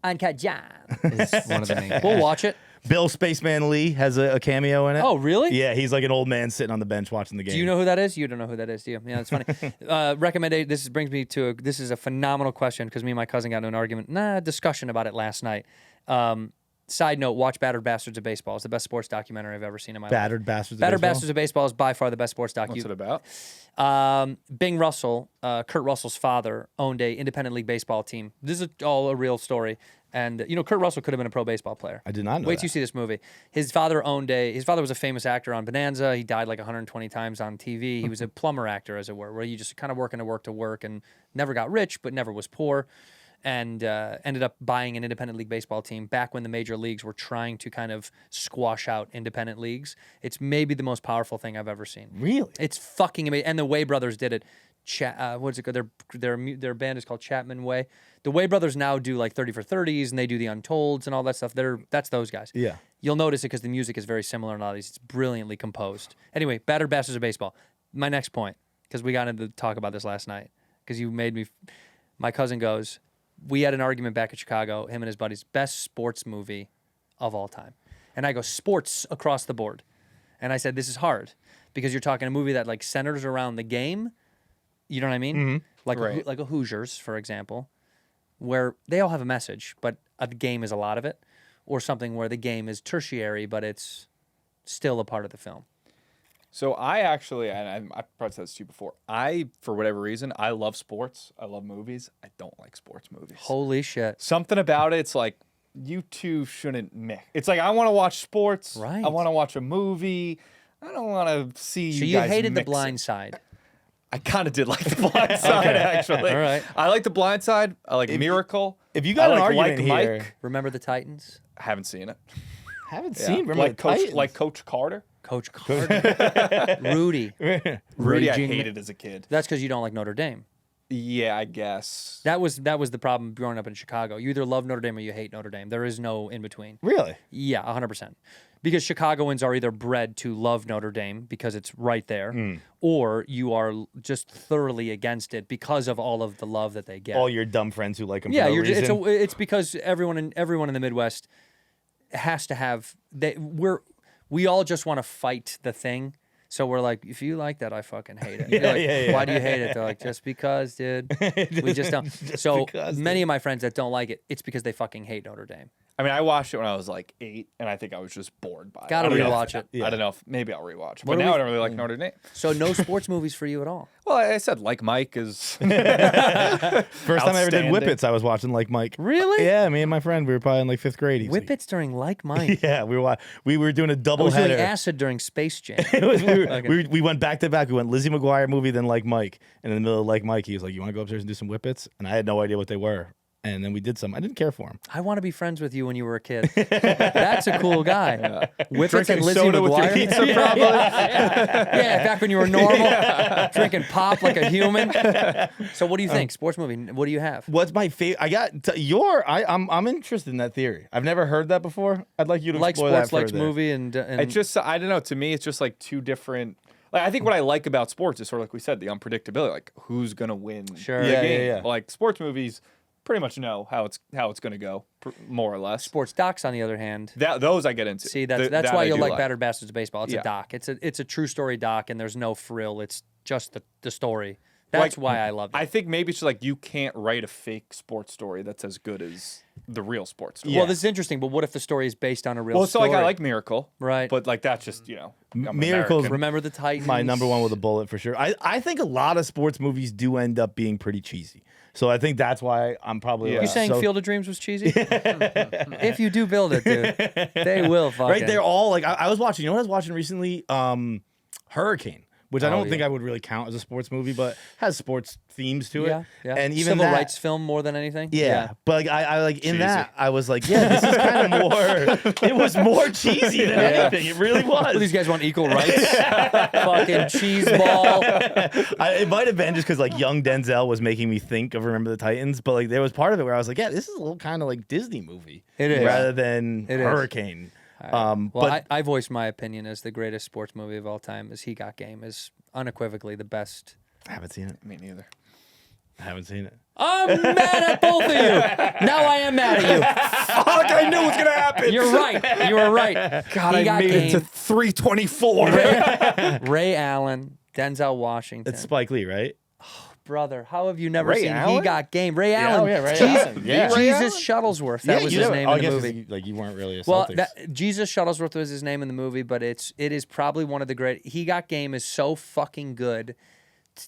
Uncut Jam. is one of the main guys. We'll watch it. Bill Spaceman Lee has a cameo in it. Oh, really? Yeah, he's like an old man sitting on the bench watching the game. Do you know who that is? You don't know who that is, do you? Yeah, that's funny. Recommendation. This brings me to this is a phenomenal question because me and my cousin got into an argument, discussion about it last night. Side note: watch Battered Bastards of Baseball. It's the best sports documentary I've ever seen in my life. Battered Bastards? Battered Bastards of Baseball is by far the best sports docu. What's it about? Bing Russell, Kurt Russell's father, owned a independent league baseball team. This is all a real story. And Kurt Russell could have been a pro baseball player. I did not know Wait that. till you see this movie. His father was a famous actor on Bonanza. He died like 120 times on TV. He was a plumber actor, as it were, where you just kind of working to work and never got rich, but never was poor. and ended up buying an independent league baseball team back when the major leagues were trying to kind of squash out independent leagues. It's maybe the most powerful thing I've ever seen. Really? It's fucking amazing. And the Way brothers did it. What's it called? Their band is called Chapman Way. The Way brothers now do like 30 for 30s, and they do the Untolds and all that stuff. That's those guys. Yeah. You'll notice it because the music is very similar in all these. It's brilliantly composed. Anyway, Battered Bastards of Baseball. My next point, because we got into talk about this last night, because you made me. My cousin goes, we had an argument back in Chicago, him and his buddies, best sports movie of all time. And I go, sports across the board. And I said, this is hard because you're talking a movie that like centers around the game. You know what I mean? Mm-hmm. Like a Hoosiers, for example, where they all have a message, but a game is a lot of it. Or something where the game is tertiary, but it's still a part of the film. So I actually, and I probably said this to you before, for whatever reason, I love sports. I love movies. I don't like sports movies. Holy shit. Something about it, it's like, you two shouldn't mix. It's like, I want to watch sports. Right. I want to watch a movie. I don't want to see So you you guys hated The mix Blind it. Side. I kind of did like The Blind Side, actually. All right. I like The Blind Side. I like Miracle. If you got I an like argument here, Mike. Remember the Titans? I haven't seen it. haven't Yeah. seen. Remember like the Coach, Titans? like Coach Carter. Coach Carter. Rudy. Rudy, I Raging- hated as a kid. That's because you don't like Notre Dame. Yeah, I guess. That was the problem growing up in Chicago. You either love Notre Dame or you hate Notre Dame. There is no in between. Really? Yeah, 100%. Because Chicagoans are either bred to love Notre Dame because it's right there, or you are just thoroughly against it because of all of the love that they get. All your dumb friends who like them. Yeah, for no reason. it's because everyone in the Midwest has to have we all just want to fight the thing. So we're like, if you like that, I fucking hate it. You're like, why do you hate it? They're like, just because, dude. We just don't. So because, many of my friends that don't like it, it's because they fucking hate Notre Dame. I mean, I watched it when I was like 8, and I think I was just bored by it. Gotta I don't know rewatch if- it. I don't know if maybe I'll rewatch it. What But do now we- I don't really like Notre Dame. So no sports movies for you at all. Well, I said like Mike is. First time I ever did Outstanding. Whippets, I was watching Like Mike. Really? Yeah, me and my friend, we were probably in like 5th grade. Whippets during Like Mike. Yeah, we were doing a I double was doing header. acid during Space Jam. We went back to back. We went Lizzie McGuire movie, then Like Mike. And in the middle of Like Mike, he was like, "You want to go upstairs and do some Whippets?" And I had no idea what they were. And then we did some. I didn't care for him. I want to be friends with you when you were a kid. That's a cool guy. Whippets and Drinking Lizzie soda with your McGuire. pizza, probably. Yeah, back when you were normal, drinking pop like a human. So what do you think? Sports movie. What do you have? What's my favorite? I got I'm interested in that theory. I've never heard that before. I'd like you to Like explore sports, that likes further. movie, and It's just, I don't know. To me, it's just like two different. Like, I think what I like about sports is sort of like we said, the unpredictability. Like, who's gonna win Sure. the Yeah, game? yeah, yeah. Like sports movies, pretty much know how it's gonna go, more or less. sports docs, on the other hand. Those I get into. See, that's That why I you'll do like Battered Bastards of Baseball. It's Yeah. a doc. It's a true story doc, and there's no frill. It's just the story. That's why I love it. I think maybe it's just like you can't write a fake sports story that's as good as the real sports story. Well, this is interesting, but what if the story is based on a real Well, so story? like I like Miracle, Right. But like that's just I'm Miracle's American. Remember the Titans? my number one with a bullet for sure. I think a lot of sports movies do end up being pretty cheesy. So I think that's why I'm probably Yeah. You saying so, Field of Dreams was cheesy? If you do build it, dude, they will fucking. right. They're all like I was watching. You know what I was watching recently? Hurricane, which I don't think I would really count as a sports movie, but has sports themes to it. Yeah, yeah. And even civil that, rights film more than anything. Yeah, but like I like in that I was like, yeah, this is kind of more. It was more cheesy than anything. It really was. Well, these guys want equal rights. Fucking cheese ball. It might have been just because like young Denzel was making me think of Remember the Titans, but like there was part of it where I was like, yeah, this is a little kind of like Disney movie. It is. rather than It is. Hurricane. Well, But I voiced my opinion as the greatest sports movie of all time. Is He Got Game is unequivocally the best. I haven't seen it. Me neither. I haven't seen it. I'm mad at both of you. Now I am mad at you. Fuck! I knew it was gonna happen. You're right. You were right. God, He I Got made it to Game. 324. Ray Allen, Denzel Washington. It's Spike Lee, right? Brother, how have you never Ray seen He Allen? Got Game? Ray Allen. yeah, Ray Jesus, Allen. Yeah. Ray Jesus Allen? Shuttlesworth. That was you his never- name I in the guess movie. you weren't really a Well, Celtics. Jesus Shuttlesworth was his name in the movie, but it is probably one of the great. He Got Game is so fucking good.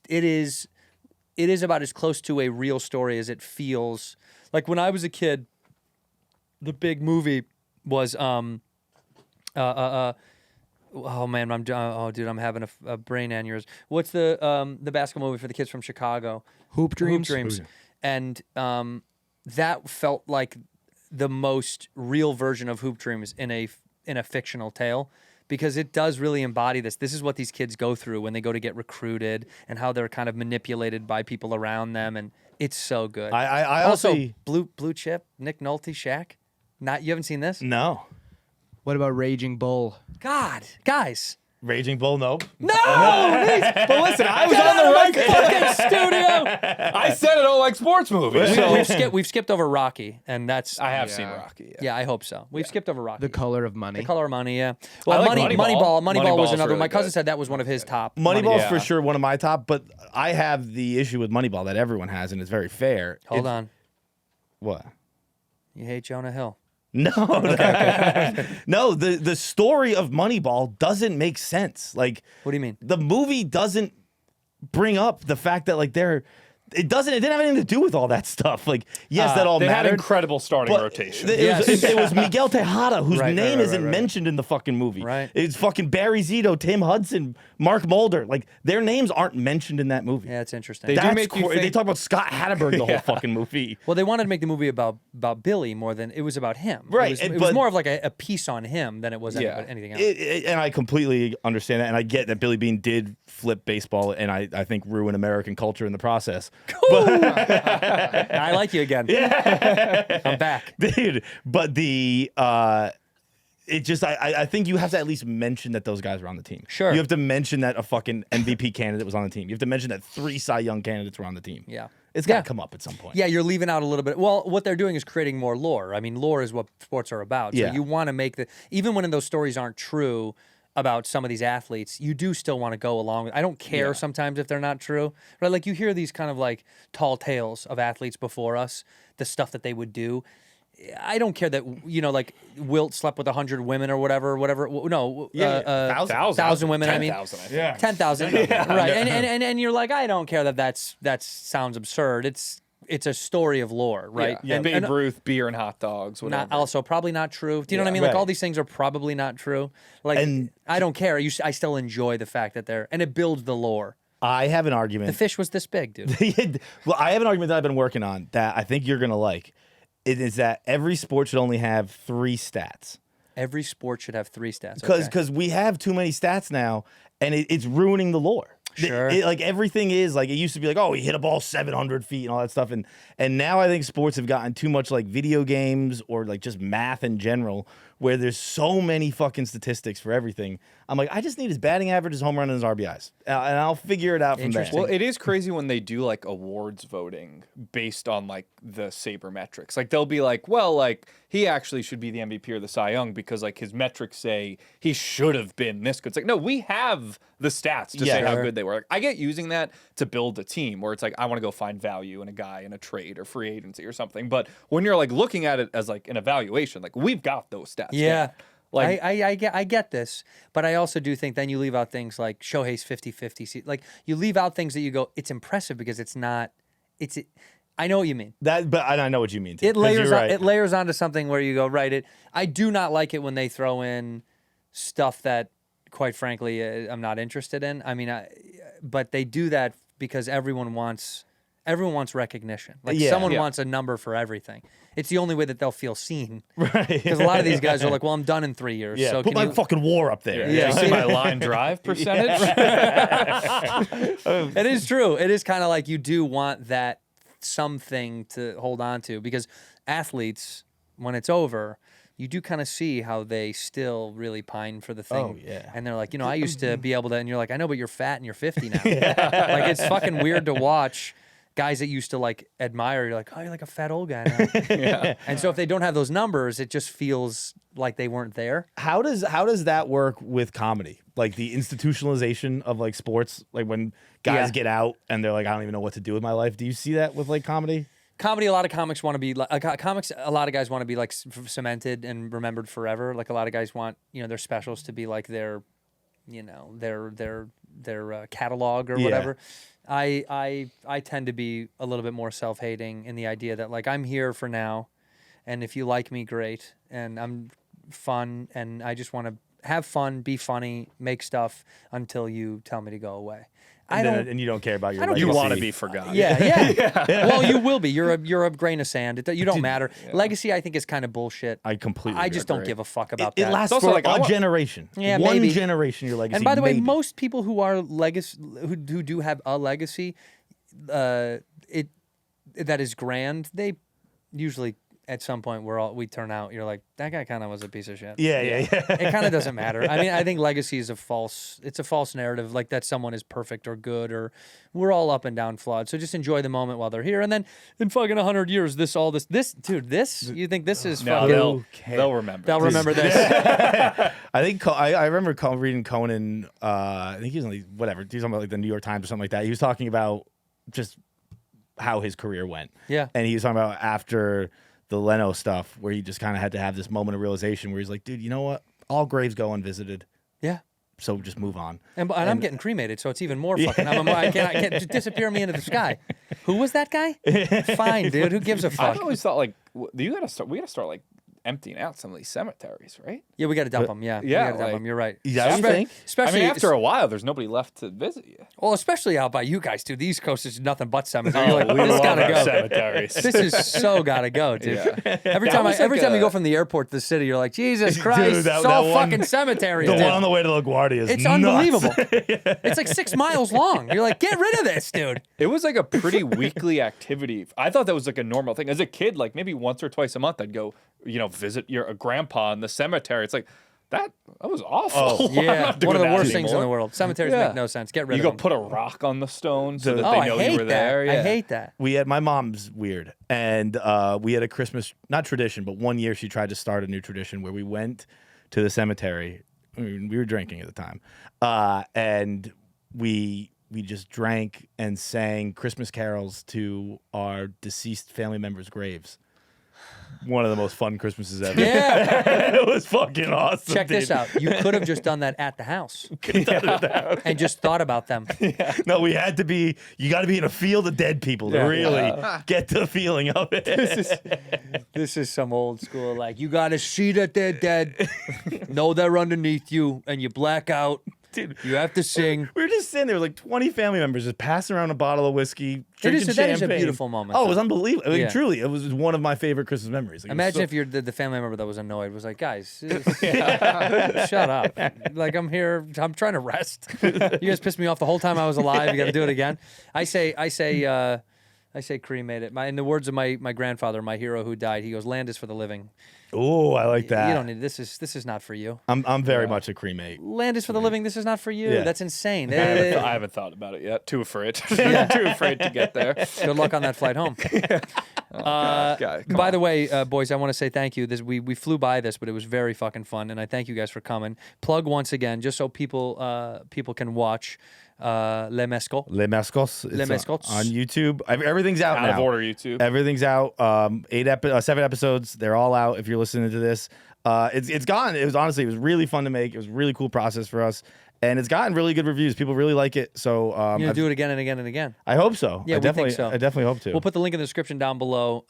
It is about as close to a real story as it feels. Like when I was a kid, the big movie was oh man, I'm having a brain aneurysm. What's the basketball movie for the kids from Chicago? Hoop Dreams. And that felt like the most real version of Hoop Dreams in a fictional tale, because it does really embody this. This is what these kids go through when they go to get recruited and how they're kind of manipulated by people around them, and it's so good. I also honestly- blue chip, Nick Nolte, Shaq. You haven't seen this? No. What about Raging Bull? God, guys. Raging Bull, nope. No! But listen, I was on the right fucking studio. I said I don't like sports movies. So We've skipped over Rocky, and that's I have seen Rocky. yeah, I hope so. We've skipped over Rocky. The Color of Money. The Color of Money, yeah. Well, like Moneyball. Moneyball was Moneyball's another. really My cousin good. said that was one of his top. Moneyball's Yeah. for sure one of my top, but I have the issue with Moneyball that everyone has, and it's very fair. Hold on. What? You hate Jonah Hill. No, no. The story of Moneyball doesn't make sense. Like, What do you mean? the movie doesn't bring up the fact that like it didn't have anything to do with all that stuff. Like, yes, that all they had mattered. incredible starting but rotation. It was Miguel Tejada, whose Right, name right, isn't right. mentioned in the fucking movie. Right. It's fucking Barry Zito, Tim Hudson, Mark Mulder. Like, their names aren't mentioned in that movie. Yeah, it's interesting. They do That's make you They think- talk about Scott Hatterberg the whole fucking movie. Well, they wanted to make the movie about Billy more than it was about him. Right, It was but- more of like a piece on him than it was anything else. And I completely understand that, and I get that Billy Bean did flip baseball, and I think ruin American culture in the process. I like you again. I'm back. Dude, but it just I think you have to at least mention that those guys were on the team. Sure. You have to mention that a fucking MVP candidate was on the team. You have to mention that 3 Cy Young candidates were on the team. Yeah. It's got to Yeah. come up at some point. Yeah, you're leaving out a little bit. Well, what they're doing is creating more lore. I mean, lore is what sports are about. So Yeah. you want to make even when those stories aren't true about some of these athletes, you do still want to go along with. I don't care sometimes if they're not true. Right? Like you hear these kind of like tall tales of athletes before us, the stuff that they would do. I don't care that like Wilt slept with 100 women or whatever. No, 1,000 women. 10,000, I think. Yeah. 10,000. Right. And you're like, I don't care that sounds absurd. It's a story of lore, right? Yeah. And, Babe Ruth, beer and hot dogs, whatever. also probably not true. Do you know what I mean? Like Right. all these things are probably not true. Like And- I don't care. I still enjoy the fact that and it builds the lore. I have an The argument. fish was this big, dude. Well, I have an argument that I've been working on that I think you're going to like. It is that every sport should only have 3 stats. Every sport should have 3 stats. Okay. Because we have too many stats now, and it's ruining the lore. Sure. Like everything is like it used to be like, oh, he hit a ball 700 feet and all that stuff, and now I think sports have gotten too much like video games or like just math in general, where there's so many fucking statistics for everything. I'm like, I just need his batting average, his home run, and his RBIs, and I'll figure it out from there. Interesting. Well, it is crazy when they do like awards voting based on like the sabermetrics. Like they'll be like, well, like he actually should be the MVP or the Cy Young because like his metrics say he should have been this good. It's like, no, we have the stats to say how Sure. good they were. Like, I get using that to build a team where it's like I want to go find value in a guy in a trade or free agency or something. But when you're like looking at it as like an evaluation, like we've got those stats. Yeah. down. Like I get this, but I also do think then you leave out things like Shohei's 50-50. Like you leave out things that you go, it's impressive because it's not. I know what you mean. But I know what you mean. Too, It 'cause layers you're on, right. it layers onto something where you go right. I do not like it when they throw in stuff that, quite frankly, I'm not interested in. I mean, but they do that because everyone wants recognition. Like someone wants a number for everything. It's the only way that they'll feel seen. Right. Because a lot of these guys are like, well, I'm done in 3 years. Yeah, so put can my you... fucking war up there. Yeah. you see my line drive percentage. It is true. It is kind of like you do want that something to hold on to because athletes, when it's over, you do kind of see how they still really pine for the thing. Oh, yeah. And they're like, I used to be able to, and you're like, I know, but you're fat and you're 50 now. Like, it's fucking weird to watch guys that used to like admire. You're like, oh, you're like a fat old guy now. And so if they don't have those numbers, it just feels like they weren't there. How does that work with comedy? Like the institutionalization of like sports, like when guys get out and they're like, I don't even know what to do with my life. Do you see that with like comedy? Comedy, a lot of comics want to be like a lot of guys want to be like cemented and remembered forever. Like a lot of guys want their specials to be like their catalog or whatever. I tend to be a little bit more self-hating in the idea that like I'm here for now, and if you like me, great, and I'm fun, and I just want to have fun, be funny, make stuff until you tell me to go away. And you don't care about your legacy. You want to be forgotten. Yeah. Well, you will be. You're a grain of sand. You don't matter. Legacy, I think, is kind of bullshit. I completely I just don't agree. give a fuck about It that. lasts also for like, a generation. Yeah, One maybe. generation, your legacy. And by the way, maybe. most people who are who do have a legacy, that is grand. They usually at some point we turn out. You're like, that guy kind of was a piece of shit. Yeah. It kind of doesn't matter. I mean, I think legacy is a false narrative, like that someone is perfect or good, or we're all up and down flawed. So just enjoy the moment while they're here, and then in fucking 100 years, this you think this is No, fucking? they'll remember. They'll remember this. I think I remember reading Conan. I think he was he was talking about like the New York Times or something like that. He was talking about just how his career went. Yeah. And he was talking about after the Leno stuff, where he just kind of had to have this moment of realization where he's like, dude, you know what? All graves go unvisited. Yeah. So just move on. And I'm getting cremated, so it's even more fucking. I can't just disappear me into the sky. Who was that guy? Fine, dude. Who gives a fuck? I always thought like we gotta start like emptying out some of these cemeteries, right? Yeah, we got to dump them. Yeah, yeah, we got to dump like- them. You're right. Yeah, you think? Especially I mean, after a while, there's nobody left to visit you. well, especially out by you guys, dude. The East Coast is nothing but cemetery. You're like, this gotta go. Cemeteries. This is so gotta go, dude. Every time you go from the airport to the city, you're like, Jesus Christ, that so one- fucking cemeteries. The dude. one on the way to LaGuardia is It's nuts. unbelievable. It's like 6 miles long. You're like, get rid of this, dude. It was like a pretty weekly activity. I thought that was like a normal thing. As a kid, like maybe once or twice a month, I'd go, visit a grandpa in the cemetery. It's like, that was awful. I'm Yeah, not doing one of the that worst things in anymore. the world. Cemeteries Yeah. make no sense. Get rid You of go them. put a rock on the stone so that Oh, they I know hate you were that. there. Yeah. I hate that. We had my mom's weird, and we had a Christmas not tradition, but one year she tried to start a new tradition where we went to the cemetery. I mean, we were drinking at the time, and we just drank and sang Christmas carols to our deceased family members' graves. One of the most fun Christmases ever. Yeah. It was fucking awesome. Check this dude. out. You could have just done that at the house and just thought about them. No, we had to be. You got to be in a field of dead people to really get the feeling of it. This is some old school, like, you got to see that they're dead, know they're underneath you, and you black out. Dude, you have to sing. We were just sitting there with like 20 family members just passing around a bottle of whiskey, drinking that champagne. is a beautiful moment. Oh, it was unbelievable. I mean, Yeah. truly, it was one of my favorite Christmas memories. Like, Imagine if you're the family member that was annoyed was like, guys, shut up. Like, I'm here. I'm trying to rest. You guys pissed me off the whole time I was alive. You got to do it again. I say cremate it. In the words of my grandfather, my hero who died, he goes, land is for the living. Oh, I like that. You don't need this is not for you. I'm very much a cremate. Land is for the living. This is not for you. Yeah. That's insane. I haven't thought about it yet. Too afraid. Too afraid to get there. Good luck on that flight home. God, come By on. the way, boys, I want to say thank you. We flew by this, but it was very fucking fun, and I thank you guys for coming. Plug once again, just so people can watch Les Mascots. Les Mascots. Les Mascots. On YouTube. Everything's out Out now. of order, YouTube. Everything's out. 7 episodes. They're all out. If you're listening to this, it's gone. It was really fun to make. It was a really cool process for us, and it's gotten really good reviews. People really like it. So You're gonna do it again and again and again. I hope so. Yeah, I we definitely, think so. I definitely hope to. We'll put the link in the description down below.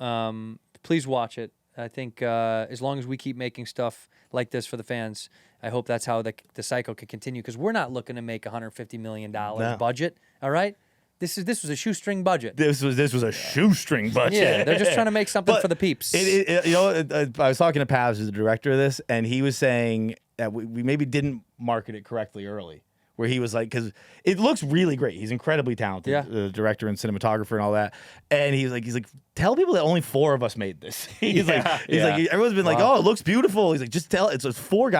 Please watch it. I think as long as we keep making stuff like this for the fans, I hope that's how the cycle can continue. Because we're not looking to make $150 million budget. All right, this was a shoestring budget. This was a shoestring budget. Yeah, they're just trying to make something But for the peeps. I was talking to Paz, who's the director of this, and he was saying that we maybe didn't market it correctly early. Where he was like, because it looks really great. He's incredibly talented, Yeah. Director and cinematographer and all that. And he's like, tell people that only 4 of us made this. He's like, everyone's been like, oh, it looks beautiful. He's like, just tell. It's 5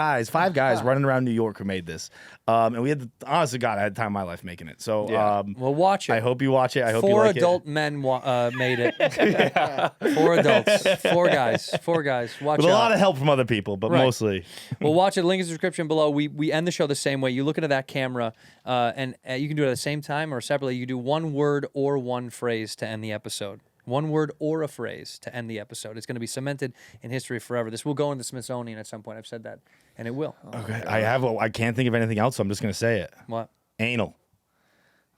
guys running around New York who made this. And we had, honestly, God, I had the time of my life making it. So, Well, watch it. I hope you watch it. I hope 4 you like adult it. men made it. 4 adults, 4 guys. Watch With a out. lot of help from other people, but Right. mostly. Well, watch it. Link in the description below. We end the show the same way. You look into that camera, and you can do it at the same time or separately. You do one word or one phrase to end the episode. One word or a phrase to end the episode. It's going to be cemented in history forever. This will go in the Smithsonian at some point. I've said that, and it will. Okay, I can't think of anything else, so I'm just going to say it. What? Anal.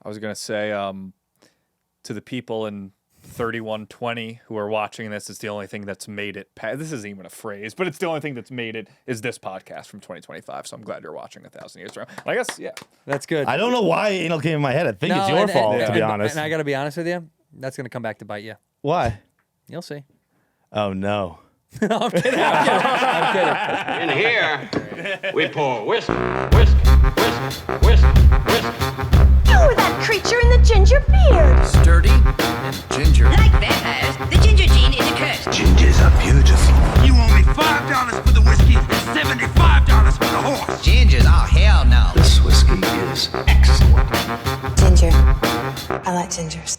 I was gonna say to the people in 3120 who are watching this, it's the only thing that's made it. This isn't even a phrase, but it's the only thing that's made it is this podcast from 2025. So I'm glad you're watching 1,000 years from now. I guess, yeah. That's good. I don't know why anal came in my head. I think it's your fault, to be honest. And I got to be honest with you, that's going to come back to bite you. Why? You'll see. Oh, no. I'm kidding. I'm kidding. In here, we pour whisk, whisk, whisk, whisk, whisk. You were that creature in the ginger beard. Sturdy and ginger. Like vampires, the ginger gene is a curse. Gingers are beautiful. You owe me $5 for the whiskey and $75 for the horse. Gingers? Oh, hell no. This whiskey is excellent. Ginger. I like gingers.